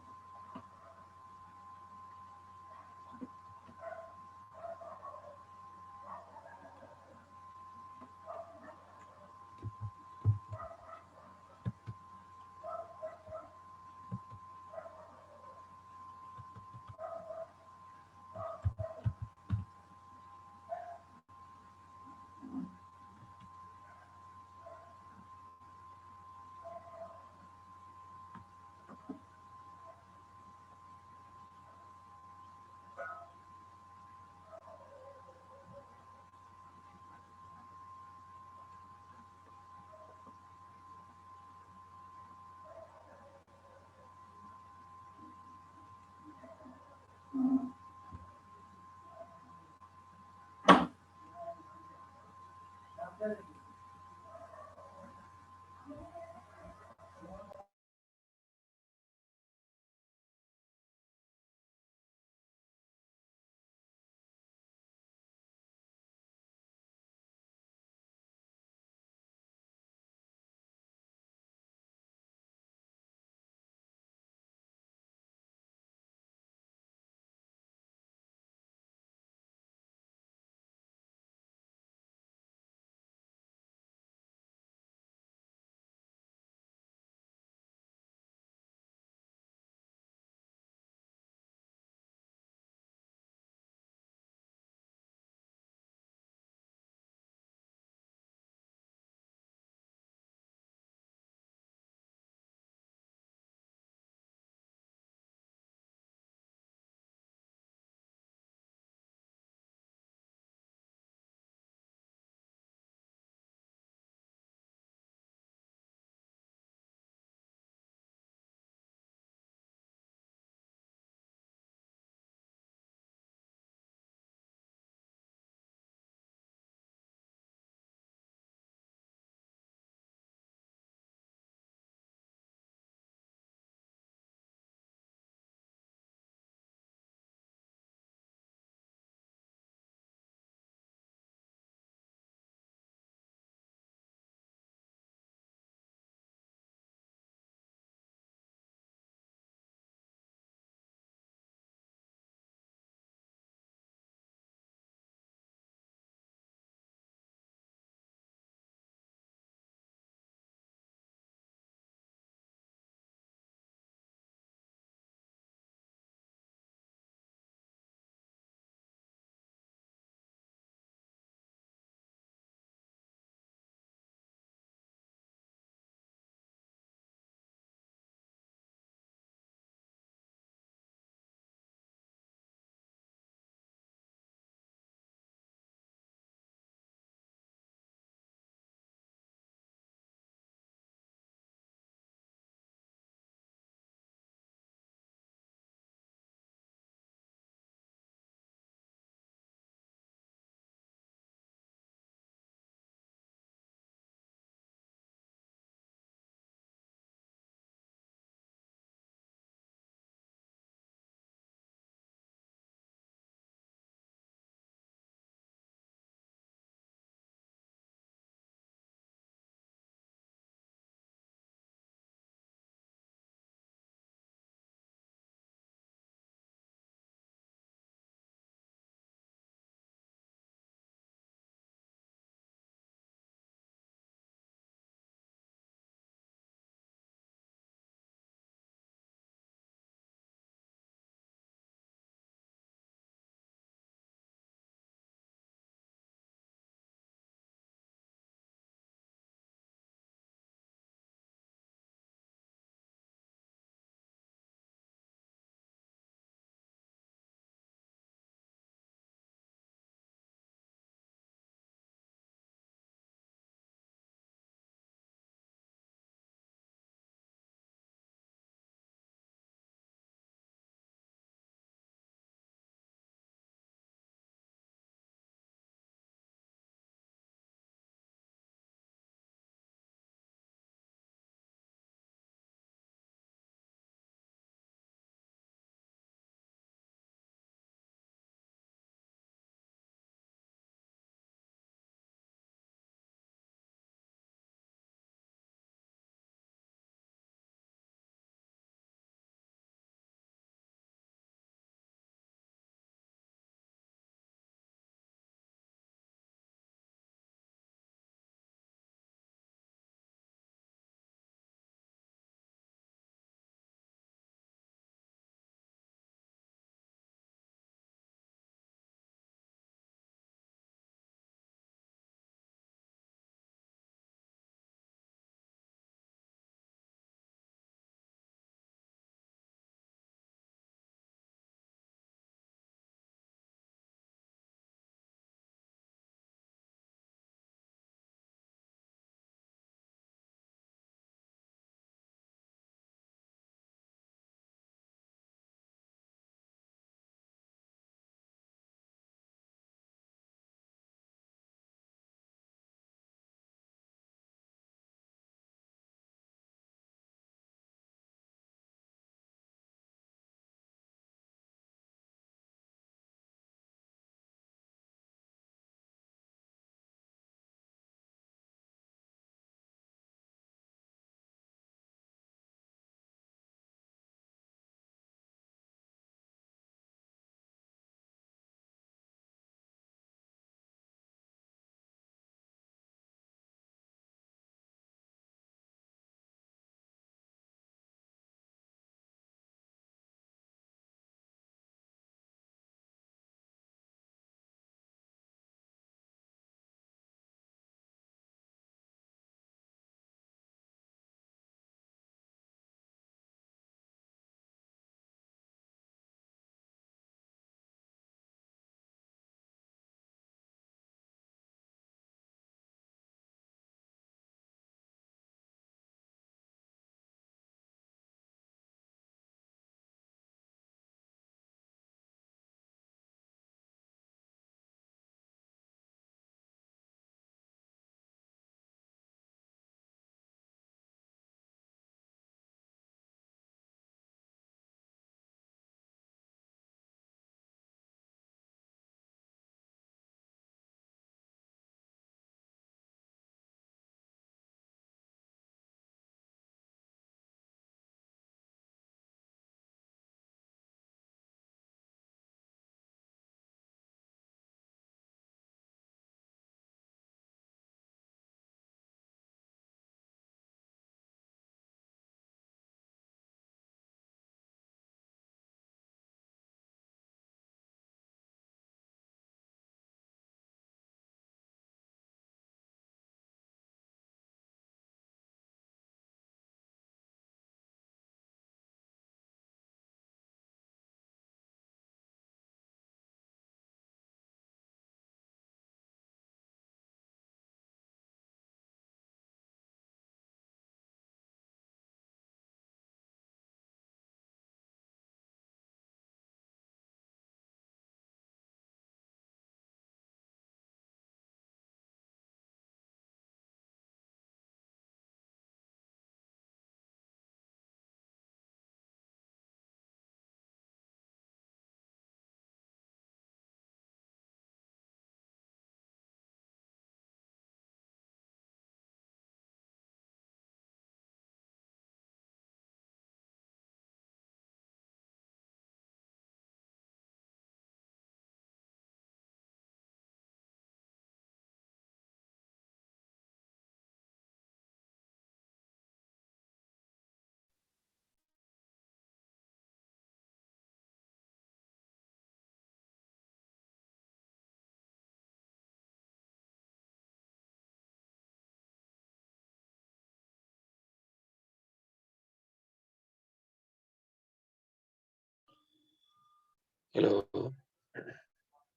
Hello,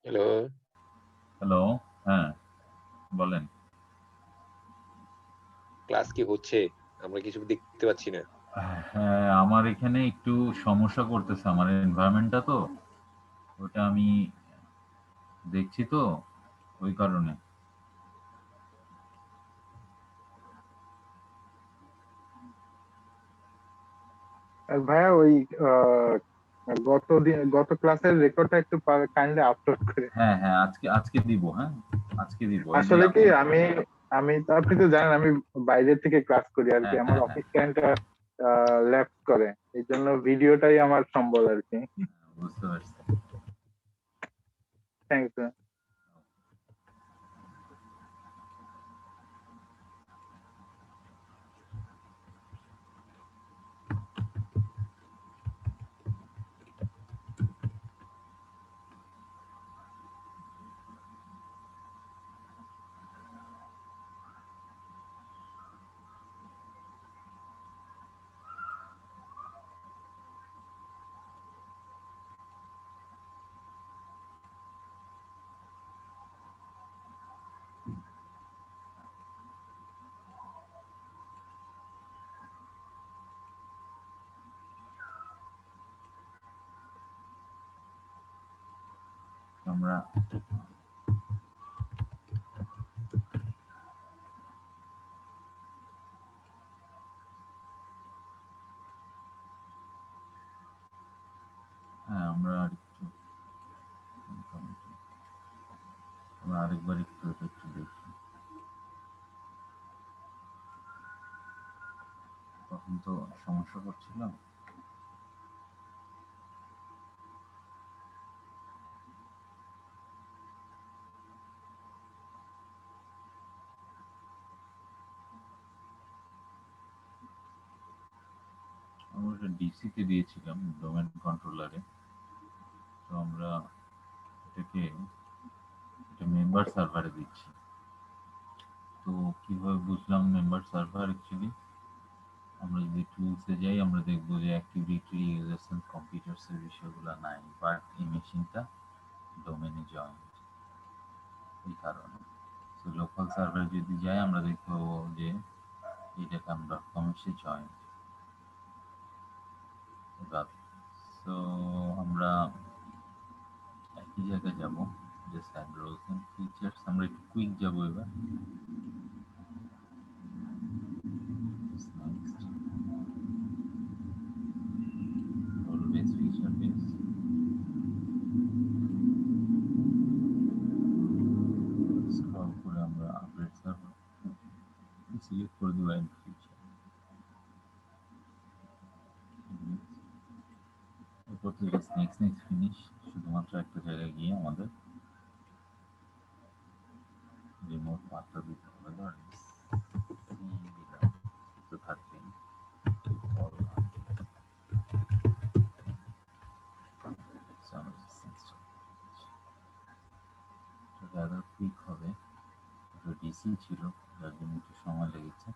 hello. হ্যালো, হ্যাঁ, বলেন। ক্লাস কি হচ্ছে? আমরা কিছু দেখতে পাচ্ছি না। হ্যাঁ, আমার এখানে একটু সমস্যা করতেছে আমার এনভায়রনমেন্টটা তো। ওটা আমি দেখছি তো, ওই কারণে। আর ভাইয়া ওই আহ, গত ক্লাসের রেকর্ডটা একটু কাইন্ডলি আপলোড করে। হ্যাঁ, হ্যাঁ, আজকে আজকে দিব, হ্যাঁ? আজকে দিব। এই যে আসলে কি আমি আমি আপনি তো জানেন আমি বাইরে থেকে ক্লাস করি আর কি, হ্যাঁ, আমার হ্যাঁ, হ্যাঁ, অফিস টাইমটা ল্যাপস করে, এই জন্য ভিডিওটাই আমার সম্বল আর কি। বুঝতে পারছি। থ্যাংকস। আমরা হ্যাঁ, আমরা আরেকটু আমরা আরেকবার একটু এটা একটু দেখি। তখন তো সমস্যা করছিল। আমরা ওটা ডিসিতে দিয়েছিলাম, ডোমেন কন্ট্রোলারে। তো আমরা এটাকে এটা মেম্বার সার্ভারে দিচ্ছি। তো কিভাবে বুঝলাম মেম্বার সার্ভার? অ্যাকচুয়ালি আমরা যদি টুলসে যাই আমরা দেখবো যে active directory users and computers এর বিষয়গুলো নাই, বাট এই মেশিনটা ডোমেনে জয়েন্ট, এই কারণে। তো লোকাল সার্ভারে যদি যাই আমরা দেখবো যে এটাকে আমরা কমের জয়েন্ট। এবার তো আমরা একই জায়গায় যাব, যে সাইড রোলস এন্ড ফিচার্স, আমরা একটু কুইক যাব এবার। Next role base feature base, scroll করে আমরা আপডেট সার্ভার সিলেক্ট করে দেবো এন্ড ফিচার। এরপর তো জাস্ট নেক্সট নেক্সট ফিনিশ, শুধুমাত্র একটা জায়গায় গিয়ে আমাদের রিমোট পাথটা দিতে হবে। ধরেন দিলাম, তো থাকবেই rather কুইক হবে। ডিসি ছিল, যার জন্য একটু সময় লেগেছে।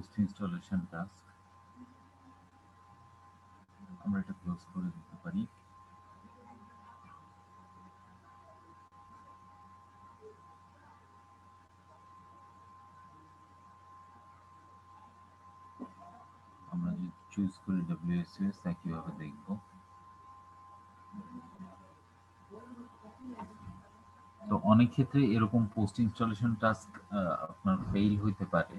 পোস্ট ইনস্টলেশন টাস্ক, আমরা এটা ক্লোজ করে দিতে পারি। আমরা যদি চুজ করি WSUS একইভাবে দেখব। তো অনেক ক্ষেত্রে এরকম পোস্ট ইনস্টলেশন টাস্ক আপনার ফেইল হইতে পারে।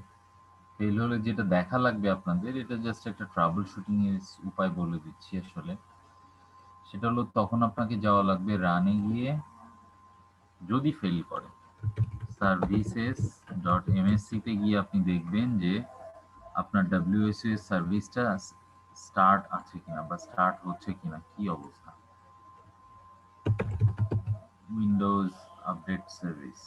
ফেল হলে যেটা দেখা লাগবে আপনাদের, এটা জাস্ট একটা ট্রাবল শুটিং এর উপায় বলে দিচ্ছি আসলে। সেটা হলো তখন আপনাকে যাওয়া লাগবে রানে গিয়ে, যদি ফেল করে services.msc তে গিয়ে আপনি দেখবেন যে আপনার WSUS সার্ভিসটা স্টার্ট আছে কিনা বা স্টার্ট হচ্ছে কিনা, কি অবস্থা। উইন্ডোজ আপডেট সার্ভিস,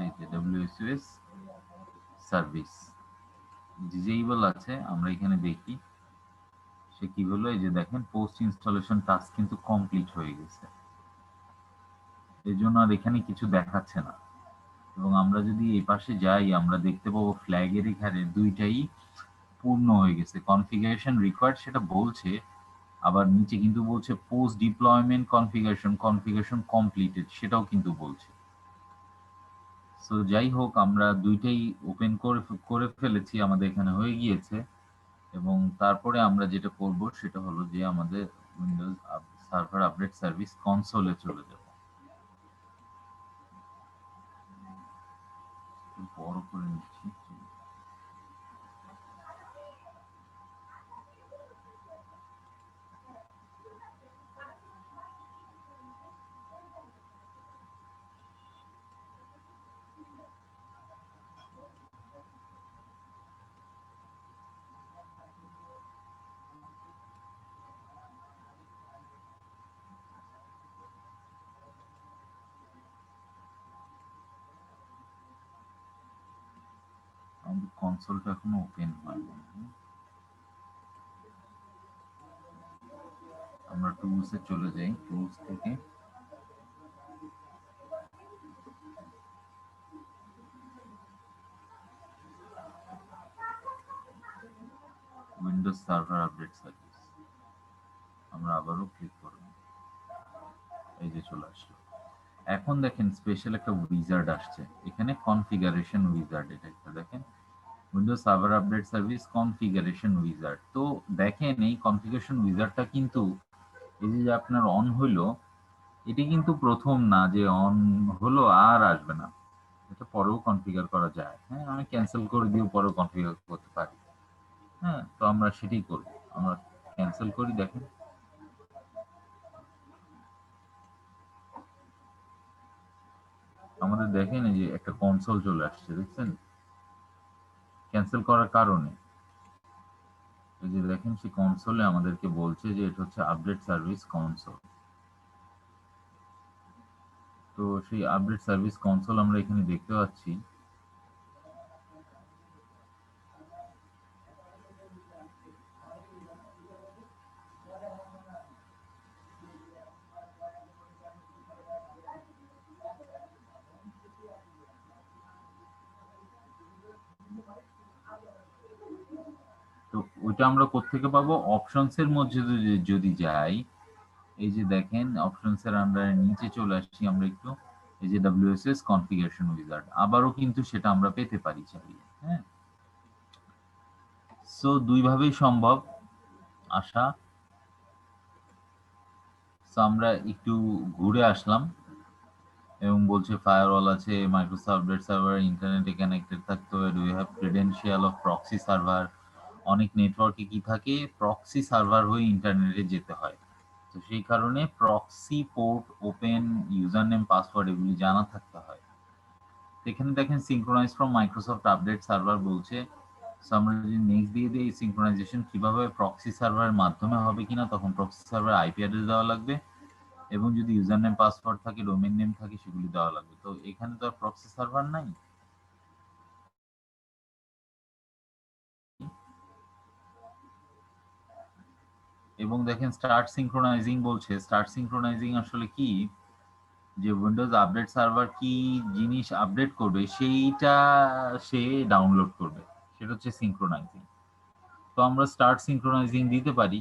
এই যে WSUS সার্ভিস ডিজেবল আছে, আমরা এখানে দেখি সে কি হলো। এই যে দেখেন পোস্ট ইনস্টলেশন টাস্ক কিন্তু কমপ্লিট হয়ে গেছে, এই জন্য আর এখানে কিছু দেখাচ্ছে না। এবং আমরা যদি এই পাশে যাই, আমরা দেখতে পাবো ফ্ল্যাগের এখানে দুইটাই পূর্ণ হয়ে গেছে। কনফিগারেশন রিকোয়ার্ড সেটা বলছে, আবার নিচে কিন্তু বলছে পোস্ট ডিপ্লয়মেন্ট কনফিগারেশন কমপ্লিটেড, সেটাও কিন্তু বলছে। সো যাই হোক, আমরা দুইটাই ওপেন করে ফেলেছি, আমাদের এখানে হয়ে গিয়েছে। এবং তারপরে আমরা যেটা করব সেটা হলো যে আমাদের উইন্ডোজ সার্ভার আপডেট সার্ভিস কনসোলে চলে যাব। বড় করে নিচ্ছি। আমাদের কনসোলটা এখনো ওপেন হয়নি। আমরা টুলসে চলে যাই, টুলস থেকে উইন্ডোজ সার্ভার আপডেট সার্ভিস আমরা আবারও ক্লিক করব। এই যে চলে আসলো। এখন দেখেন স্পেশাল একটা উইজার্ড আসছে এখানে, কনফিগারেশন উইজার্ড। এটা একটা দেখেন Windows server update service configuration wizard. তো দেখেন এই কনফিগারেশন উইজার্ডটা কিন্তু এই যে আপনার অন হইলো, এটি কিন্তু প্রথম না যে অন হলো আর আসবে না, এটা পরেও কনফিগার করা যায়। হ্যাঁ, আমি ক্যান্সেল করে দিয়েও পরেও কনফিগার করতে পারি। হ্যাঁ, তো আমরা সেটাই করব। আমরা ক্যান্সেল করি, দেখেন আমাদের দেখেন এই যে একটা কনসোল চলে আসছে, দেখছেন ক্যান্সেল করার কারণে। এই যে দেখেন সেই কনসোলে আমাদেরকে বলছে যে এটা হচ্ছে আপডেট সার্ভিস কনসোল। তো সেই আপডেট সার্ভিস কনসোল আমরা এখানে দেখতে পাচ্ছি। তো ওইটা আমরা কোত্থেকে পাবো? অপশনস এর মধ্যে যদি যাই, এই যে দেখেন অপশনস এর আন্ডারে নিচে চলে আসছি আমরা একটু, এই যে WSS কনফিগারেশন উইজার্ড, আবারও কিন্তু সেটা আমরা পেতে পারি চাইলে। হ্যাঁ, সো দুই ভাবেই সম্ভব আসা। সো আমরা একটু ঘুরে আসলাম এবং বলছে ফায়ারওয়াল আছে, মাইক্রোসফট আপডেট সার্ভার ইন্টারনেটে কানেক্টেড থাকতে হবে, do you have credential of proxy server. অনেক নেটওয়ার্কে কি থাকে, প্রক্সি সার্ভার হয়ে ইন্টারনেটে যেতে হয়। তো সেই কারণে proxy port open user name password এগুলি জানা থাকতে হয়। এখানে দেখেন synchronise from Microsoft update server বলছে। সো আমরা যদি নেক্সট দিয়ে দিই সিঙ্ক্রোনাইজেশন কিভাবে প্রক্সি সার্ভারের মাধ্যমে হবে কিনা, তখন প্রক্সি সার্ভার আইপি অ্যাড্রেস দেওয়া লাগবে এবং যদি ইউজার নেম পাসওয়ার্ড থাকে, ডোমেইন নেম থাকে, সেগুলি দেওয়া লাগবে। তো এখানে তো আর প্রক্সি সার্ভার নাই। এবং দেখেন স্টার্ট সিঙ্ক্রোনাইজিং বলছে। স্টার্ট সিঙ্ক্রোনাইজিং আসলে কি, যে উইন্ডোজ আপডেট সার্ভার কি জিনিস আপডেট করবে সেইটা সে ডাউনলোড করবে, সেটা হচ্ছে সিঙ্ক্রোনাইজিং। তো আমরা স্টার্ট সিঙ্ক্রোনাইজিং দিতে পারি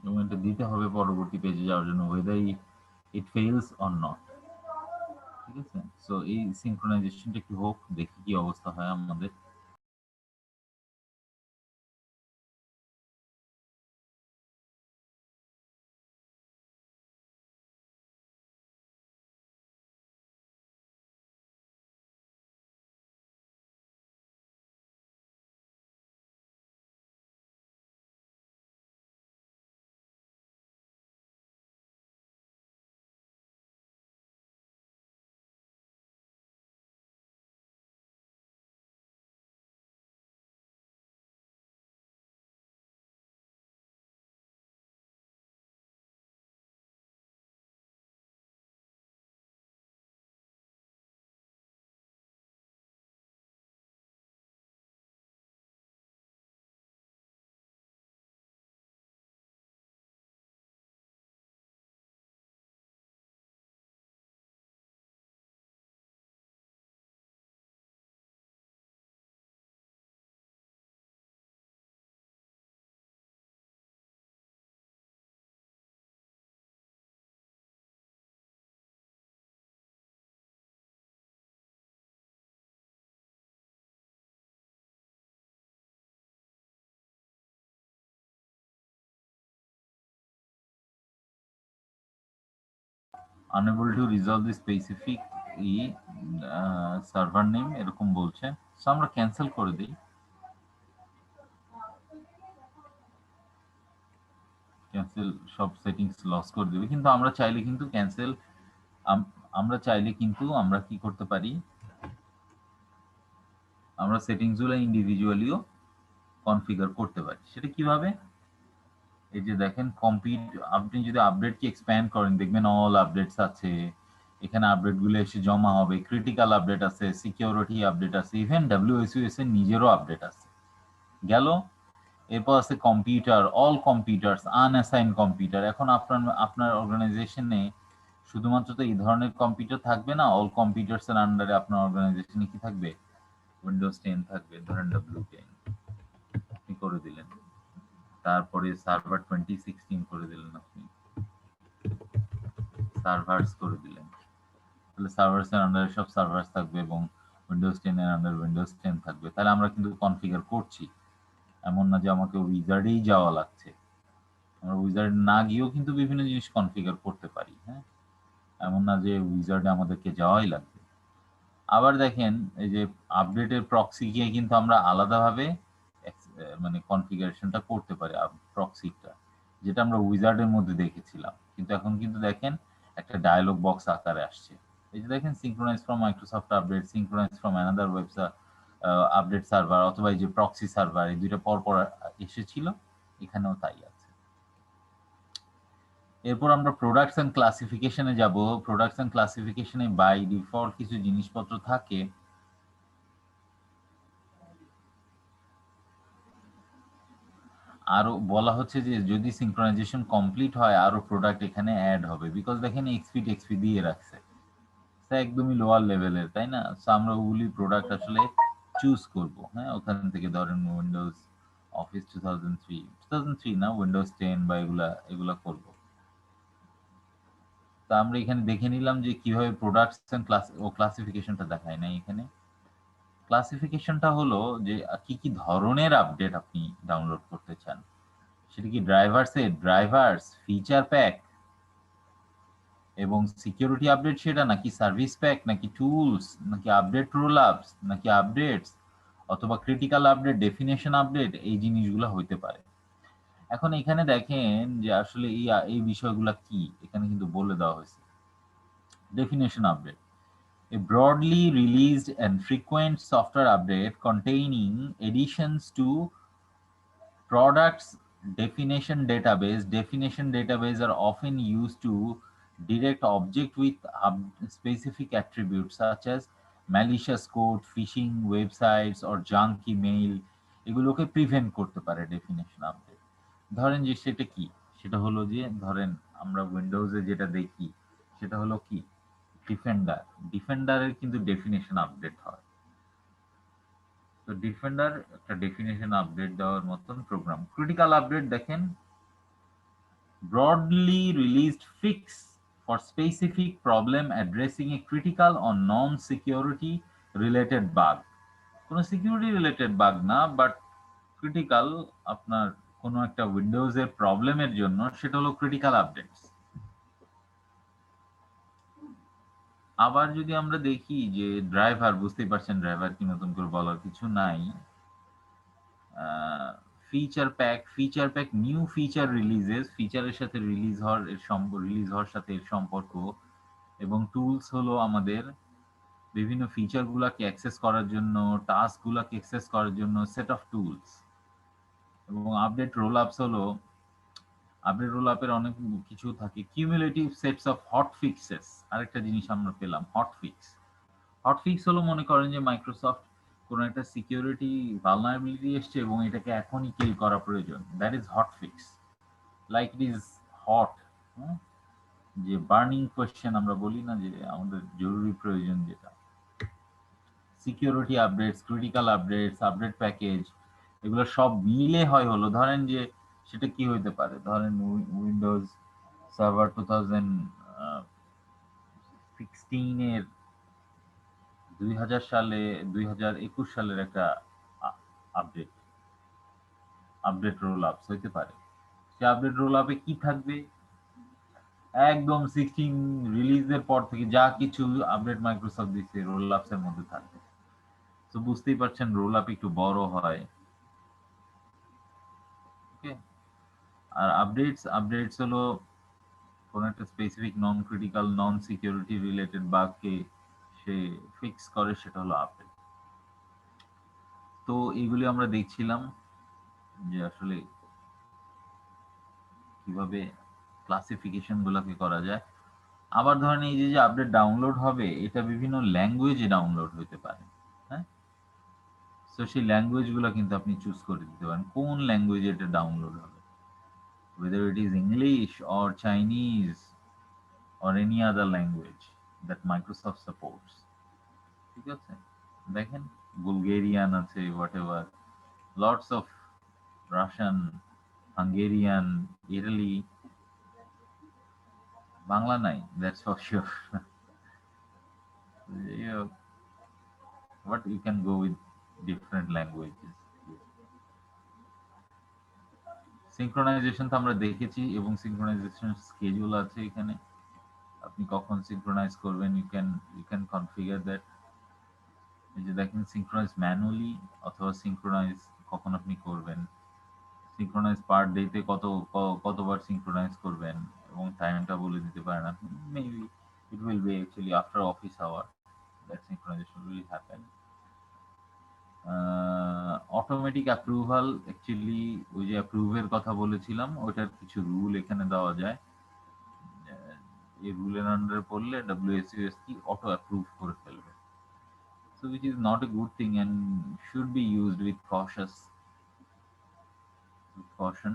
এবং এটা দিতে হবে পরবর্তী পেজে যাওয়ার জন্য, whether it fails or not। ঠিক আছে, সো এই সিঙ্ক্রোনাইজেশনটা একটু হোক, দেখি কি অবস্থা হয় আমাদের। unable to resolve the specific server name এরকম বলছে, সো আমরা ক্যান্সেল করে দিই। ক্যান্সেল সব সেটিংস লস করে দেবে, কিন্তু আমরা চাইলে কিন্তু ক্যান্সেল, আমরা চাইলে কিন্তু আমরা কি করতে পারি, আমরা সেটিংস গুলো ইন্ডিভিজুয়ালিও কনফিগার করতে পারি। সেটা কিভাবে, এই যে দেখেন কমপ্লিট, আপনি যদি আপডেট কি এক্সপ্যান্ড করেন দেখবেন অল আপডেটস আছে, এখানে আপডেট গুলো এসে জমা হবে, ক্রিটিক্যাল আপডেট আছে, সিকিউরিটি আপডেট আছে, ইভেন ডাব্লিউএসইউএস এর নিজেরও আপডেট আছে। গেল, এরপর আছে কম্পিউটার, অল কম্পিউটারস, আনঅ্যাসাইন কম্পিউটার। এখন আপনার আপনার অর্গানাইজেশনে শুধুমাত্র তো এই ধরনের কম্পিউটার থাকবে না, অল কম্পিউটারস এর আন্ডারে আপনার অর্গানাইজেশনে কি থাকবে, উইন্ডোজ 10 থাকবে, ধরেন W10 আপনি করে দিলেন, তারপরে সার্ভার 2016 করে দিলেন, আপনি সার্ভার্স করে দিলেন, তাহলে সার্ভার্স এর আন্ডারে সব সার্ভার্স থাকবে এবং উইন্ডোজ 10 এর আন্ডারে উইন্ডোজ 10 থাকবে। তাহলে আমরা কিন্তু কনফিগার করছি, এমন না যে আমাকে উইজার্ডেই যাওয়া লাগছে, আমরা উইজার্ড না গিয়েও কিন্তু বিভিন্ন জিনিস কনফিগার করতে পারি। হ্যাঁ, এমন না যে উইজার্ডে আমাদেরকে যাওয়াই লাগবে। আবার দেখেন এই যে আপডেটের প্রক্সি গিয়ে কিন্তু আমরা আলাদাভাবে মানে কনফিগারেশনটা করতে পারি, প্রক্সিটা যেটা আমরা উইজার্ডের মধ্যে দেখেছিলাম, কিন্তু এখন কিন্তু দেখেন একটা ডায়লগ বক্স আকারে আসছে। এই যে দেখেন synchronise from Microsoft update, synchronise from another website update server, অথবা এই যে প্রক্সি সার্ভার, এই দুইটা পরপর এসেছিল, এখানেও তাই আছে। এরপর আমরা প্রোডাক্টস এন্ড ক্লাসিফিকেশনে যাব। প্রোডাক্টস এন্ড ক্লাসিফিকেশনে বাই ডিফল্ট কিছু জিনিসপত্র থাকে, আরো বলা হচ্ছে যে যদি সিঙ্ক্রোনাইজেশন কমপ্লিট হয় আরো প্রোডাক্ট এখানে অ্যাড হবে, বিকজ দেখেন এক্সপি দিয়ে রাখছে, একদমই লোয়ার লেভেলের, তাই না? সো আমরা ওগুলি প্রোডাক্ট আসলে চুজ করব। হ্যাঁ, ওখান থেকে ধরেন উইন্ডোজ অফিস 2003 না, উইন্ডোজ 10 বা এগুলা এগুলা করব। তা আমরা এখানে দেখে নিলাম যে কিভাবে প্রোডাক্টস এন্ড ক্লাসিফিকেশনটা দেখায় না। এখানে ক্লাসিফিকেশনটা হলো যে কি কি ধরনের আপডেট আপনি ডাউনলোড করতে চান, সেটা কি ড্রাইভার্স, ফিচার প্যাক এবং সিকিউরিটি আপডেট, সেটা নাকি সার্ভিস প্যাক, নাকি টুলস, নাকি আপডেট রোল আপস, নাকি আপডেটস, অথবা ক্রিটিক্যাল আপডেট, ডেফিনেশন আপডেট, এই জিনিসগুলো হইতে পারে। এখন এখানে দেখেন যে আসলে এই বিষয়গুলো কি এখানে কিন্তু বলে দেওয়া হয়েছে। Definition update, a broadly released and frequent software update containing additions to products definition database. Definition database are often used to direct object with specific attributes such as malicious code, phishing websites or junk email, এগুলোকে prevent করতে পারে definition update. ধরেন যে সেটা কি, সেটা হলো যে ধরেন আমরা উইন্ডোজে যেটা দেখি সেটা হলো কি ডিফেন্ডার। ডিফেন্ডারের কিন্তু ডেফিনেশন আপডেট হয়। তো ডিফেন্ডার একটা ডেফিনেশন আপডেট দেওয়ার মতন প্রোগ্রাম। ক্রিটিক্যাল আপডেট দেখেন, broadly released fix for specific problem addressing a critical or non-security related bug। কোনো সিকিউরিটি রিলেটেড বাগ না, বাট ক্রিটিক্যাল, আপনার কোনো একটা উইন্ডোজের প্রবলেমের জন্য, সেটা হলো ক্রিটিক্যাল আপডেটস। আবার যদি আমরা দেখি যে ড্রাইভার, বুঝতেই পারছেন ড্রাইভার কি নতুন করে বলার কিছু নাই। Feature pack new feature releases, ফিচারের সাথে রিলিজ হওয়ার সাথে এর সম্পর্ক। এবং টুলস হলো আমাদের বিভিন্ন ফিচার গুলাকে অ্যাক্সেস করার জন্য, টাস্ক গুলাকে অ্যাক্সেস করার জন্য সেট অফ টুলস। এবং আপডেট রোল আপস হলো, আপডেট রোল আপের অনেক কিছু থাকে, cumulative sets of hot fixes. আরেকটা জিনিস আমরা পেলাম, হট ফিক্স। হট ফিক্স হলো, মনে করেন যে মাইক্রোসফট কোনো একটা সিকিউরিটি ভালনারেবিলিটি এসছে এবং এটাকে এখনই কিল করা প্রয়োজন, that is hot fix. Like it is hot, যে বার্নিং কোয়েশ্চেন আমরা বলি না, যে আমাদের জরুরি প্রয়োজন যেটা। Security updates, critical updates, update package, এগুলো সব মিলে হয় হলো, ধরেন যে সেটা কি হইতে পারে, ধরেন উইন্ডোজ সার্ভার 2016 এর 2021 সালের একটা আপডেট রোল আপস হইতে পারে। সে আপডেট রোল আপে কি থাকবে, একদম 16 রিলিজের পর থেকে যা কিছু আপডেট মাইক্রোসফট দিচ্ছে রোল আপস এর মধ্যে থাকবে। তো বুঝতেই পারছেন রোল আপ একটু বড় হয়। ওকে, আর আপডেটস হলো কোন একটা স্পেসিফিক নন ক্রিটিক্যাল নন সিকিউরিটি রিলেটেড বাগকে সে ফিক্স করে, সেটা হলো আপডেট। তো এইগুলি আমরা দেখছিলাম যে আসলে কিভাবে ক্লাসিফিকেশন গুলোকে করা যায়। আবার ধরেন এই যে আপডেট ডাউনলোড হবে, এটা বিভিন্ন ল্যাঙ্গুয়েজে ডাউনলোড হতে পারে। হ্যাঁ, তো সেই ল্যাঙ্গুয়েজ গুলো কিন্তু আপনি চুজ করে দিতে পারেন কোন ল্যাঙ্গুয়েজে এটা ডাউনলোড হবে, whether it is English or Chinese or any other language that Microsoft supports। ঠিক আছে, দেখেন বুলগেরিয়ান আছে, whatever, lots of Russian, Hungarian, Italy, Bangla নাই, that's for sure. But you can go with different languages। Synchronisation তো আমরা দেখেছি, এবং synchronisation schedule আছে এখানে, আপনি কখন সিনক্রোনাইজ করবেন, ইউ ক্যান কনফিগার দ্যাট। এই যে দেখেন সিনক্রোনাইজ ম্যানুয়ালি অথবা সিনক্রোনাইজ কখন আপনি করবেন, সিনক্রোনাইজ পার ডেতে কতবার সিনক্রোনাইজ করবেন, এবং টাইমটা বলে দিতে পারেন আপনি। Maybe it will be actually after office hour that synchronization will happen. Automatic approval, actually ওই যে অ্যাপ্রুভের কথা বলেছিলাম, ওটার কিছু রুল এখানে দেওয়া যায়। এই রুলের আন্ডারে পড়লে WSUS কি অটো অ্যাপ্রুভ করে ফেলবে। So which is not a good thing and should be used with caution।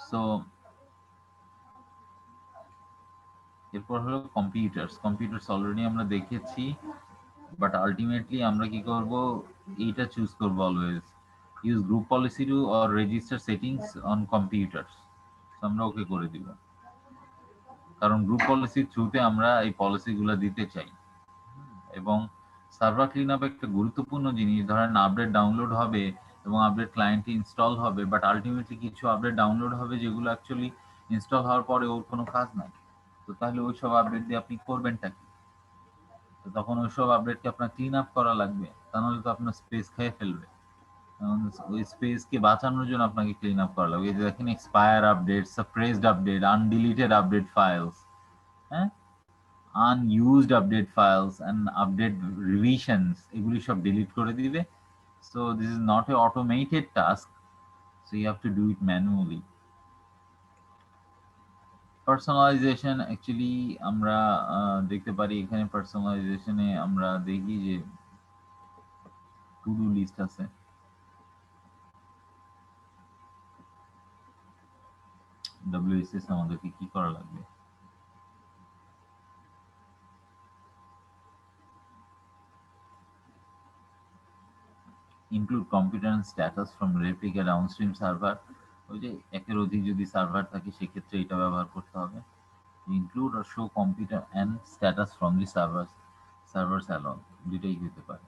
So এরপর হলো কম্পিউটার্স অলরেডি আমরা দেখেছি, বাট আলটিমেটলি আমরা কি করব, এইটা চুজ করব always, use group policy to or register settings on computers. আমরা ওকে করে দিব, কারণ গ্রুপ পলিসির থ্রুতে আমরা এই পলিসিগুলো দিতে চাই। এবং সার্ভার ক্লিন আপ একটা গুরুত্বপূর্ণ জিনিস। ধরেন আপডেট ডাউনলোড হবে এবং আপডেট ক্লায়েন্টে ইনস্টল হবে, বাট আলটিমেটলি কিছু আপডেট ডাউনলোড হবে যেগুলো অ্যাকচুয়ালি ইনস্টল হওয়ার পরে ওর কোনো কাজ নাই। তো তাহলে ওইসব আপডেট দিয়ে আপনি করবেনটা কি? তো তখন ওইসব আপডেটকে আপনার ক্লিন আপ করা লাগবে, তা নাহলে তো আপনার স্পেস খেয়ে ফেলবে। ওই স্পেসকে বাঁচানোর জন্য আপনাকে ক্লিন আপ করা লাগবে। এই যে দেখেন expire update, suppressed update, undeleted update files, হ্যাঁ, unused update files and update revisions, এগুলি সব ডিলিট করে দিবে। So this is not a automated task, so you have to do it manually। Personalisation, actually আমরা দেখতে পারি এখানে পার্সোনালাইজেশনে আমরা দেখি যে টু ডু লিস্ট আছে। WSS আমাদেরকে কি করা লাগবে? include computer and status from replica downstream server, ওই যে একের অধিক যদি সার্ভার থাকে সেক্ষেত্রে এটা ব্যবহার করতে হবে। include or show computer and status from the servers alone, দুইটাই হতে পারে।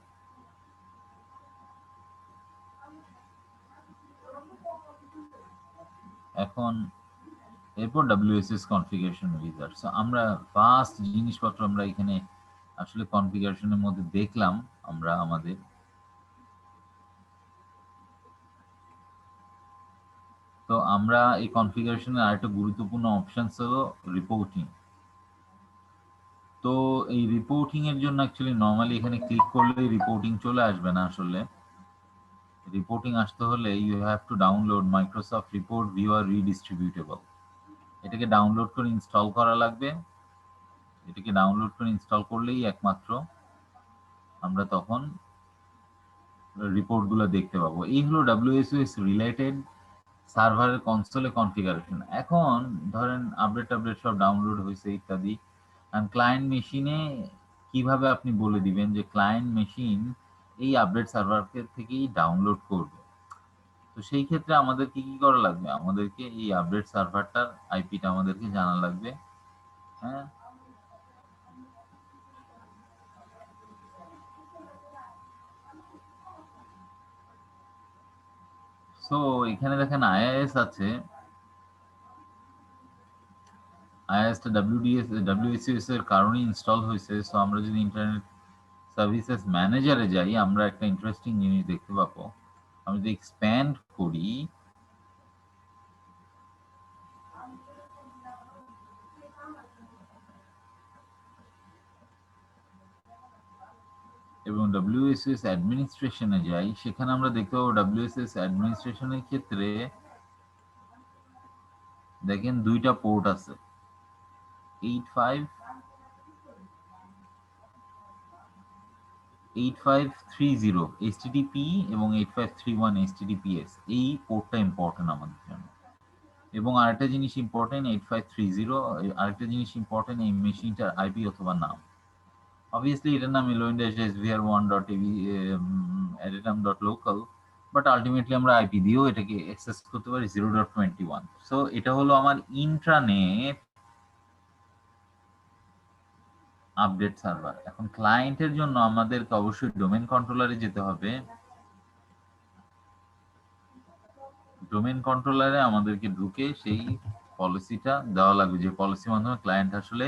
এখন এরপর WSS কনফিগারেশন উইজার্ড। সো আমরা ফার্স্ট জিনিসপত্র আমরা এখানে আসলে কনফিগারেশনের মধ্যে দেখলাম আমরা আমাদের তো আমরা এই কনফিগারেশনের আরেকটা গুরুত্বপূর্ণ অপশন হলো রিপোর্টিং। তো এই রিপোর্টিং এর জন্য অ্যাকচুয়ালি নরমালি এখানে ক্লিক করলে রিপোর্টিং চলে আসবে না। আসলে রিপোর্টিং আসতে হলে you have to download Microsoft report viewer redistributable. এটাকে ডাউনলোড করে ইনস্টল করা লাগবে। এটাকে ডাউনলোড করে ইনস্টল করলেই একমাত্র আমরা তখন রিপোর্টগুলো দেখতে পাবো। এই হলো WSUS রিলেটেড সার্ভারের কনসোলে কনফিগারেশন। এখন ধরেন আপডেট সব ডাউনলোড হয়েছে ইত্যাদি, ক্লায়েন্ট মেশিনে কিভাবে আপনি বলে দিবেন যে ক্লায়েন্ট মেশিন এই আপডেট সার্ভারকে থেকেই ডাউনলোড করবে। তো সেই ক্ষেত্রে আমাদেরকে কি করা লাগবে? আমাদেরকে এই আপডেট সার্ভারটার আইপিটা আমাদেরকে জানা লাগবে। হ্যাঁ, সো এখানে দেখেন আইআইএস আছে, আইআইএসটা WSUS এর কারণে ইনস্টল হয়েছে। সো আমরা যদি ইন্টারনেট সার্ভিসেস ম্যানেজারে যাই আমরা একটা ইন্টারেস্টিং জিনিস দেখতে পাবো। আমি যদি এক্সপ্যান্ড করি এবং WSUS অ্যাডমিনিস্ট্রেশনে যাই, সেখানে আমরা দেখতে পাবো WSUS অ্যাডমিনিস্ট্রেশনের ক্ষেত্রে দেখেন দুইটা পোর্ট আছে, 8530 HTTP এবং 8531 HTTPS। এই পোর্টটা ইম্পর্টেন্ট আমাদের জন্য। এবং আরেকটা জিনিস ইম্পর্টেন্ট 8530, আরেকটা জিনিস ইম্পর্টেন্ট এই মেশিনটার আইপি অথবা নাম। অবভিয়াসলি এটার নাম loindash.svr1.editum.local, বাট আলটিমেটলি আমরা আইপি দিয়েও এটাকে অ্যাক্সেস করতে পারি 0.21। সো এটা হলো আমার ইন্ট্রানেট আপডেট সার্ভার। এখন ক্লায়েন্টের জন্য আমাদেরকে অবশ্যই ডোমেন কন্ট্রোলারে যেতে হবে। ডোমেন কন্ট্রোলারে আমাদেরকে ঢুকে সেই পলিসিটা দেওয়া লাগবে, যে পলিসির মাধ্যমে ক্লায়েন্ট আসলে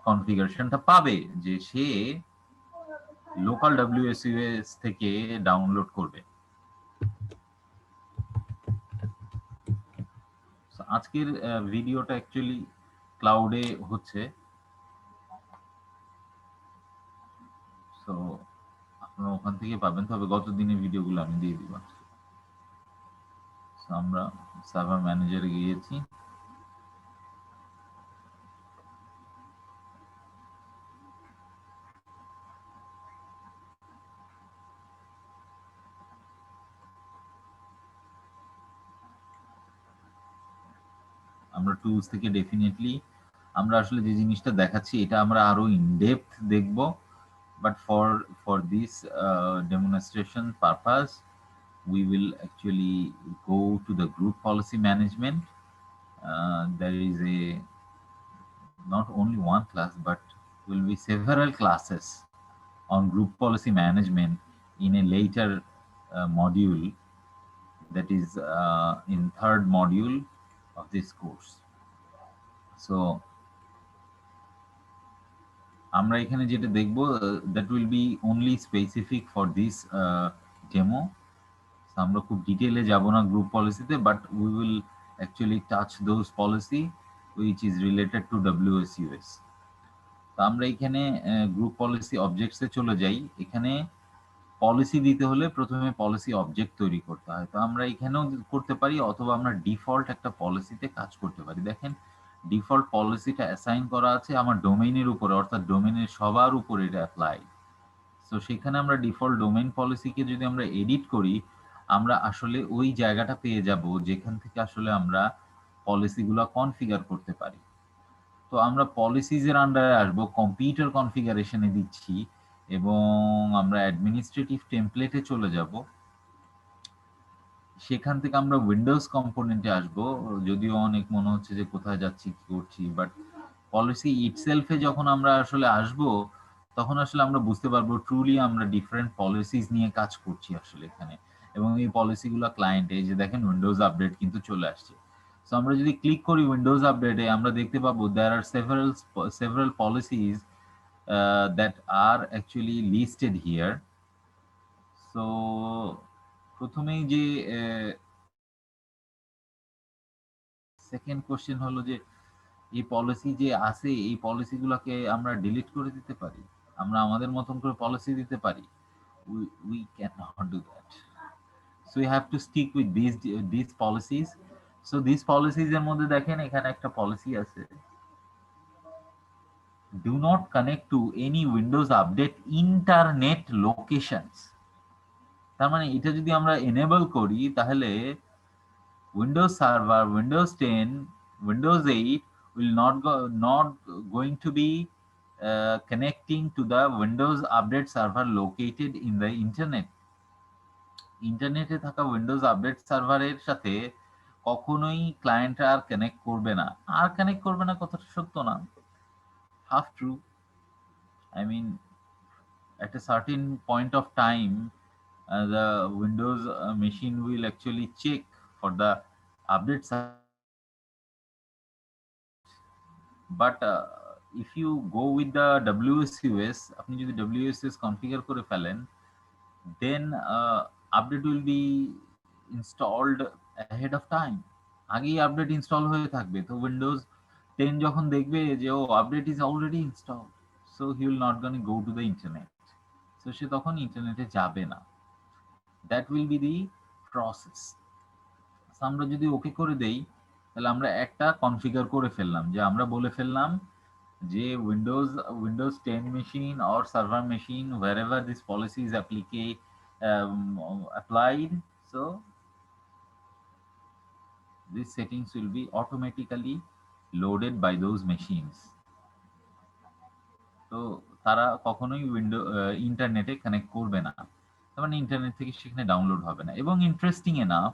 কনফিগারেশনটা পাবে যে সে লোকাল WSUS থেকে ডাউনলোড করবে। আজকের ভিডিওটা অ্যাকচুয়ালি ক্লাউডে হচ্ছে, সো আপনারা ওখান থেকে পাবেন। তবে গত দিনের ভিডিওগুলো আমি দিয়ে দিব। আমরা সার্ভার ম্যানেজারে গিয়েছি, আমরা টুলস থেকে ডেফিনেটলি আমরা আসলে যে জিনিসটা দেখাচ্ছি এটা আমরা আরো ইন ডেপথ দেখব, but for this demonstration purpose we will actually go to the group policy management. There is a not only one class but will be several classes on group policy management in a later module, that is in third module of this course. So আমরা এখানে যেটা দেখব that will be only specific for this demo. আমরা খুব ডিটেইলে যাব না group পলিসিতে, but we will actually touch those policy which is related to WSUS. তো আমরা এখানে গ্রুপ পলিসি অবজেক্টসে চলে যাই। এখানে পলিসি দিতে হলে প্রথমে পলিসি অবজেক্ট তৈরি করতে হয়। তো আমরা এখানেও করতে পারি অথবা আমরা ডিফল্ট একটা পলিসিতে কাজ করতে পারি। দেখেন ডিফল্ট পলিসিটা অ্যাসাইন করা আছে আমার ডোমেইনের উপরে, অর্থাৎ ডোমেইনের সবার উপরে এটা অ্যাপ্লাই। সো সেখানে আমরা ডিফল্ট ডোমেইন পলিসিকে যদি আমরা এডিট করি আমরা আসলে ওই জায়গাটা পেয়ে যাব যেখান থেকে আসলে আমরা পলিসিগুলো কনফিগার করতে পারি। তো আমরা পলিসিজের আন্ডারে আসবো, কম্পিউটার কনফিগারেশনে দিচ্ছি এবং আমরা অ্যাডমিনিস্ট্রেটিভ টেমপ্লেটে চলে যাব। সেখান থেকে আমরা উইন্ডোজ কম্পোনেন্টে আসব, যদিও অনেক মনে হচ্ছে যে কোথায় যাচ্ছি কি করছি, বাট পলিসি ইটসেলফে যখন আমরা আসলে আসব তখন আসলে আমরা বুঝতে পারবো ট্রুলি আমরা ডিফারেন্ট পলিসিস নিয়ে কাজ করছি আসলে এখানে, এবং এই পলিসিগুলো ক্লায়েন্টে, এই যে দেখেন উইন্ডোজ আপডেট কিন্তু চলে আসছে। সো আমরা যদি ক্লিক করি উইন্ডোজ আপডেটে আমরা দেখতে পাবো there are several policies that are actually listed here. So প্রথমেই যে সেকেন্ড কোশ্চেন হলো যে এই পলিসি যে আছে এই পলিসিগুলোকে আমরা ডিলিট করে দিতে পারি, আমরা আমাদের মতন করে পলিসি দিতে পারি? we cannot do that. So we have to stick with these policies. So these policies এর মধ্যে দেখেন এখানে একটা পলিসি আছে, do not connect to any windows update internet locations। তার মানে এটা যদি আমরা এনেবল করি তাহলে Windows Server, Windows 10, Windows 8 will not going to be connecting to the Windows Update server located in the internet. ইন্টারনেটে থাকা উইন্ডোজ আপডেট সার্ভারের সাথে কখনোই ক্লায়েন্টরা আর কানেক্ট করবে না। আর কানেক্ট করবে না কথাটা সত্য না, half true. I mean, at a certain point of time, the Windows machine will actually check for the update server. But if you go with the WSUS, আপনি যদি WSUS কনফিগার করে ফেলেন, then update will be installed ahead of time। আগেই update install হয়ে থাকবে, তো Windows 10 যখন দেখবে যে ও update is already install, so he will not gonna go to the internet, so সে তখন ইন্টারনেটে যাবে না। That will be the process. আমরা যদি ওকে করে দেই তাহলে আমরা একটা কনফিগার করে ফেললাম, যে আমরা বলে ফেললাম যে Windows 10 machine or server machine wherever this policy is applied, so these settings will be automatically loaded by those machines। তো তারা কখনোই ইন্টারনেটে কানেক্ট করবে না, তার মানে ইন্টারনেট থেকে সেখানে ডাউনলোড হবে না। এবং interesting enough,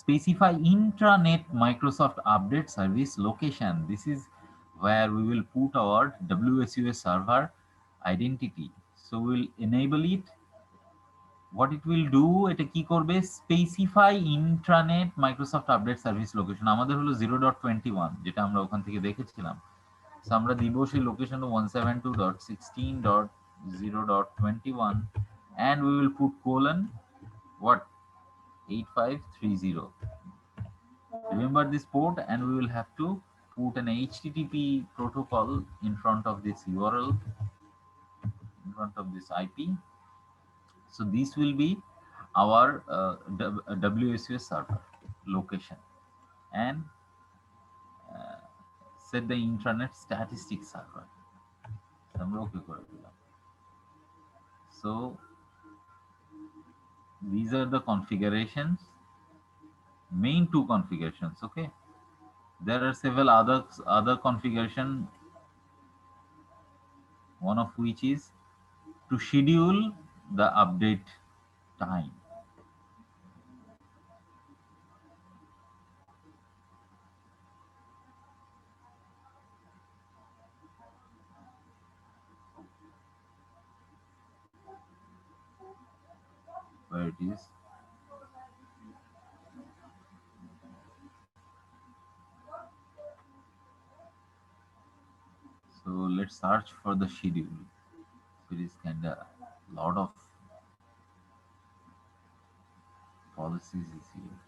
specify intranet Microsoft update service location. This is where we will put our WSUS server identity. So we'll enable it. What it will do, এটা কি করবে, specify intranet Microsoft update service location। আমাদের হলো 0.21, যেটা আমরা ওখান থেকে দেখেছিলাম। So আমরা দিব সেই location 172.16.0.21 and we will put colon what 8530. Remember this port, and we will have to put an HTTP protocol in front of this URL, in front of this IP. So this will be our WSUS server location, and set the intranet statistics server. So these are the configurations, main two configurations. Okay, there are several other configuration, one of which is to schedule the update time. Where it is, so let's search for the schedule. It is kind of lot of policies is here,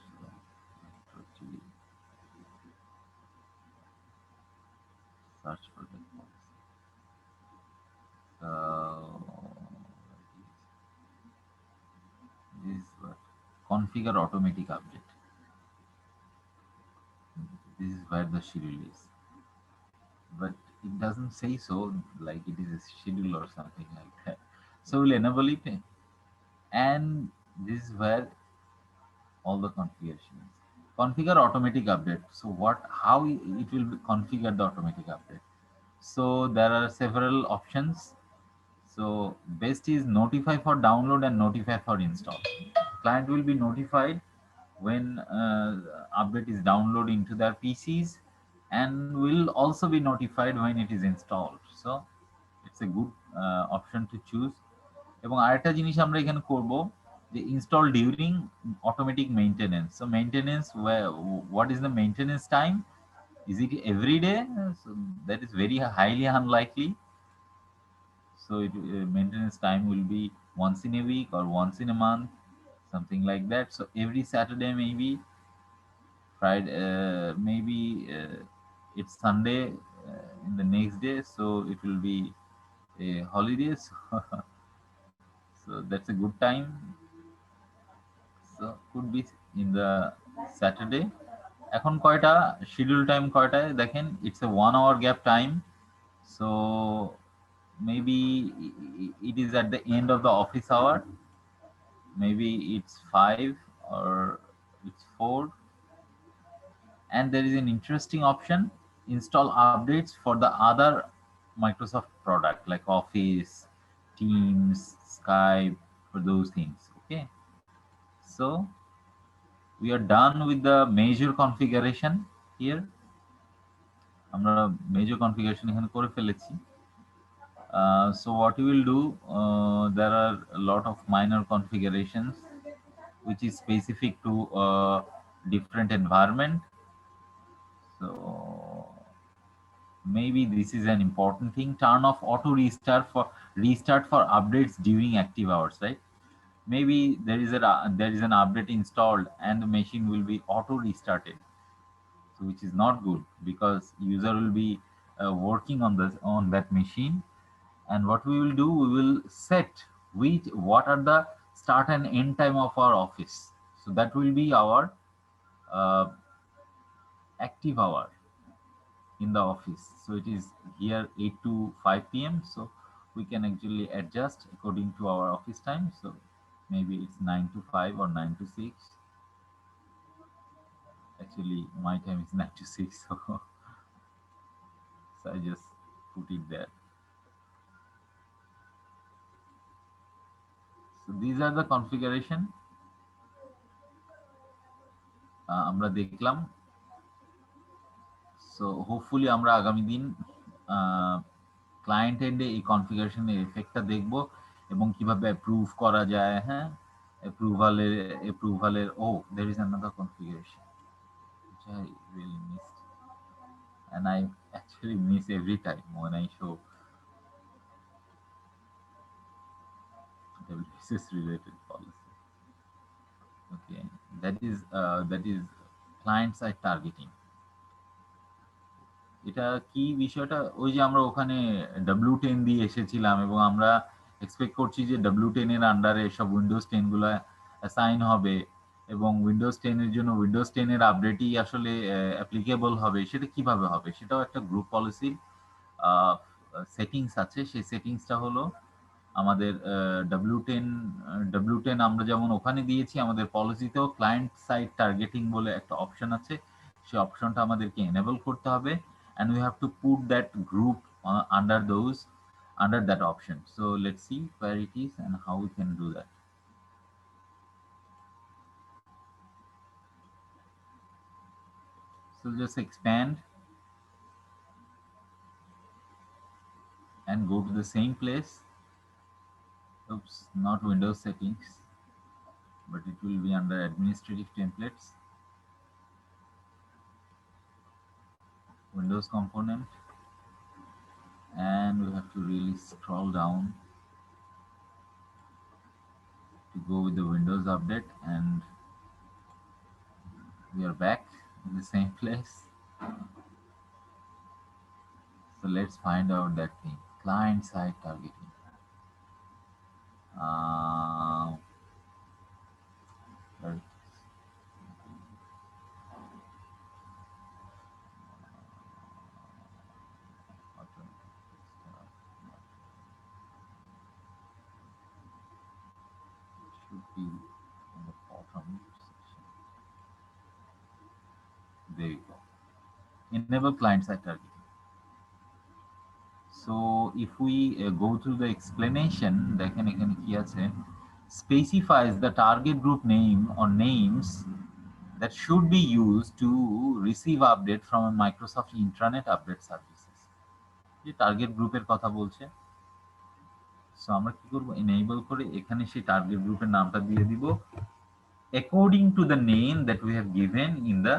so actually search for that policy. So this is what configure automatic update. This is where the schedule is, but it doesn't say so, like it is a schedule or something like that. So we'll enable it, and this is where all the configuration is. configure automatic update. So how it will be configure the automatic update? So there are several options. So best is notify for download and notify for install. Client will be notified when update is downloaded into their PCs, and will also be notified when it is installed. So it's a good option to choose. এবং আরেকটা জিনিস আমরা এখানে করব যে install during automatic maintenance. So maintenance, what is the maintenance time? Is it every day? So that is very highly unlikely. So maintenance time will be once in a week or once in a month, something like that. So every Saturday, maybe Friday, maybe it's Sunday in the next day, so it will be a holiday. So that's a good time. So could be in the Saturday. এখন কয়টা schedule time কয়টায় দেখেন, it's a 1 hour gap time. So maybe it is at the end of the office hour, maybe it's 5 or it's 4. And there is an interesting option: install updates for the other Microsoft product like Office, Teams, Skype, for those things. Okay, so we are done with the major configuration here. আমরা major configuration এখানে করে ফেলেছি। So what we will do, there are a lot of minor configurations which is specific to different environment. So maybe this is an important thing: turn off auto restart for updates during active hours, right? Maybe there is an update installed and the machine will be auto restarted, so which is not good because user will be working on that machine. And what we will do, we will set what are the start and end time of our office. So that will be our uh, active hour in the office. So it is here 8 to 5 p.m. So we can actually adjust according to our office time. So maybe it's 9 to 5 or 9 to 6. Actually my time is 9 to 6. So I just put it there. So these are the configuration আমরা দেখলাম। So hopefully আমরা আগামী দিন client এন্ডে এই কনফিগারেশনের এফেক্টটা দেখব এবং কিভাবে অ্যাপ্রুভ করা যায়। হ্যাঁ, অ্যাপ্রুভালের there is another configuration which I really missed, and I actually miss every time when I show WSS related policy. Okay, that is client side targeting. এটা কি বিষয়টা? ওই যে আমরা ওখানে W10 দিয়ে এসেছিলাম এবং আমরা এক্সপেক্ট করছি যে W10 এর আন্ডারে সব উইন্ডোজ 10 গুলো অ্যাসাইন হবে এবং উইন্ডোজ 10 এর জন্য উইন্ডোজ 10 এর আপডেটই আসলে অ্যাপ্লিকেবল হবে। সেটা কিভাবে হবে? সেটাও একটা গ্রুপ পলিসির সেটিংস আছে। সেই সেটিংসটা হলো আমাদের W10 আমরা যেমন ওখানে দিয়েছি, আমাদের পলিসিতেও ক্লায়েন্ট সাইড টার্গেটিং বলে একটা অপশন আছে। সেই অপশনটা আমাদেরকে এনেবল করতে হবে, and we have to put that group under that option. So let's see where it is and how we can do that. So just expand and go to the same place. Oops, not Windows settings, but it will be under administrative templates, Windows component, and we have to really scroll down to go with the Windows update, and we are back in the same place. So let's find out that thing: client side targeting. Where it is. It should be in the bottom section. enable client side targeting. So if we go through the explanation, দেখেন এখানে কি আছে, specifies the target group name or names that should be used to receive update from a Microsoft intranet update services. যে target গ্রুপের কথা বলছে, so আমরা কি করব, এনেবল করে এখানে সেই টার্গেট গ্রুপের নামটা দিয়ে দিব according to the name that we have given in the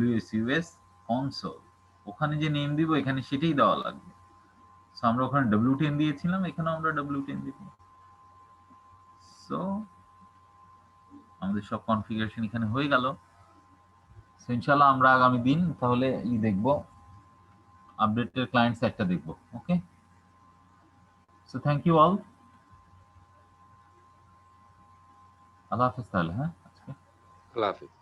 WSUS console. ওখানে যে নেম দিব এখানে সেটাই দেওয়া লাগবে। সো আমরা ওখানে W10 দিয়েছিলাম, এখানে আমরা W10 দিব। সো আমাদের সব কনফিগারেশন এখানে হয়ে গেল। সো ইনশাআল্লাহ আমরা আগামী দিন তাহলে দেখব, আপডেটের ক্লায়েন্ট সাইটটা দেখব। ওকে, সো থ্যাংক ইউ অল, আল্লাহ হাফেজ তাহলে। হ্যাঁ, আল্লাহ হাফিজ।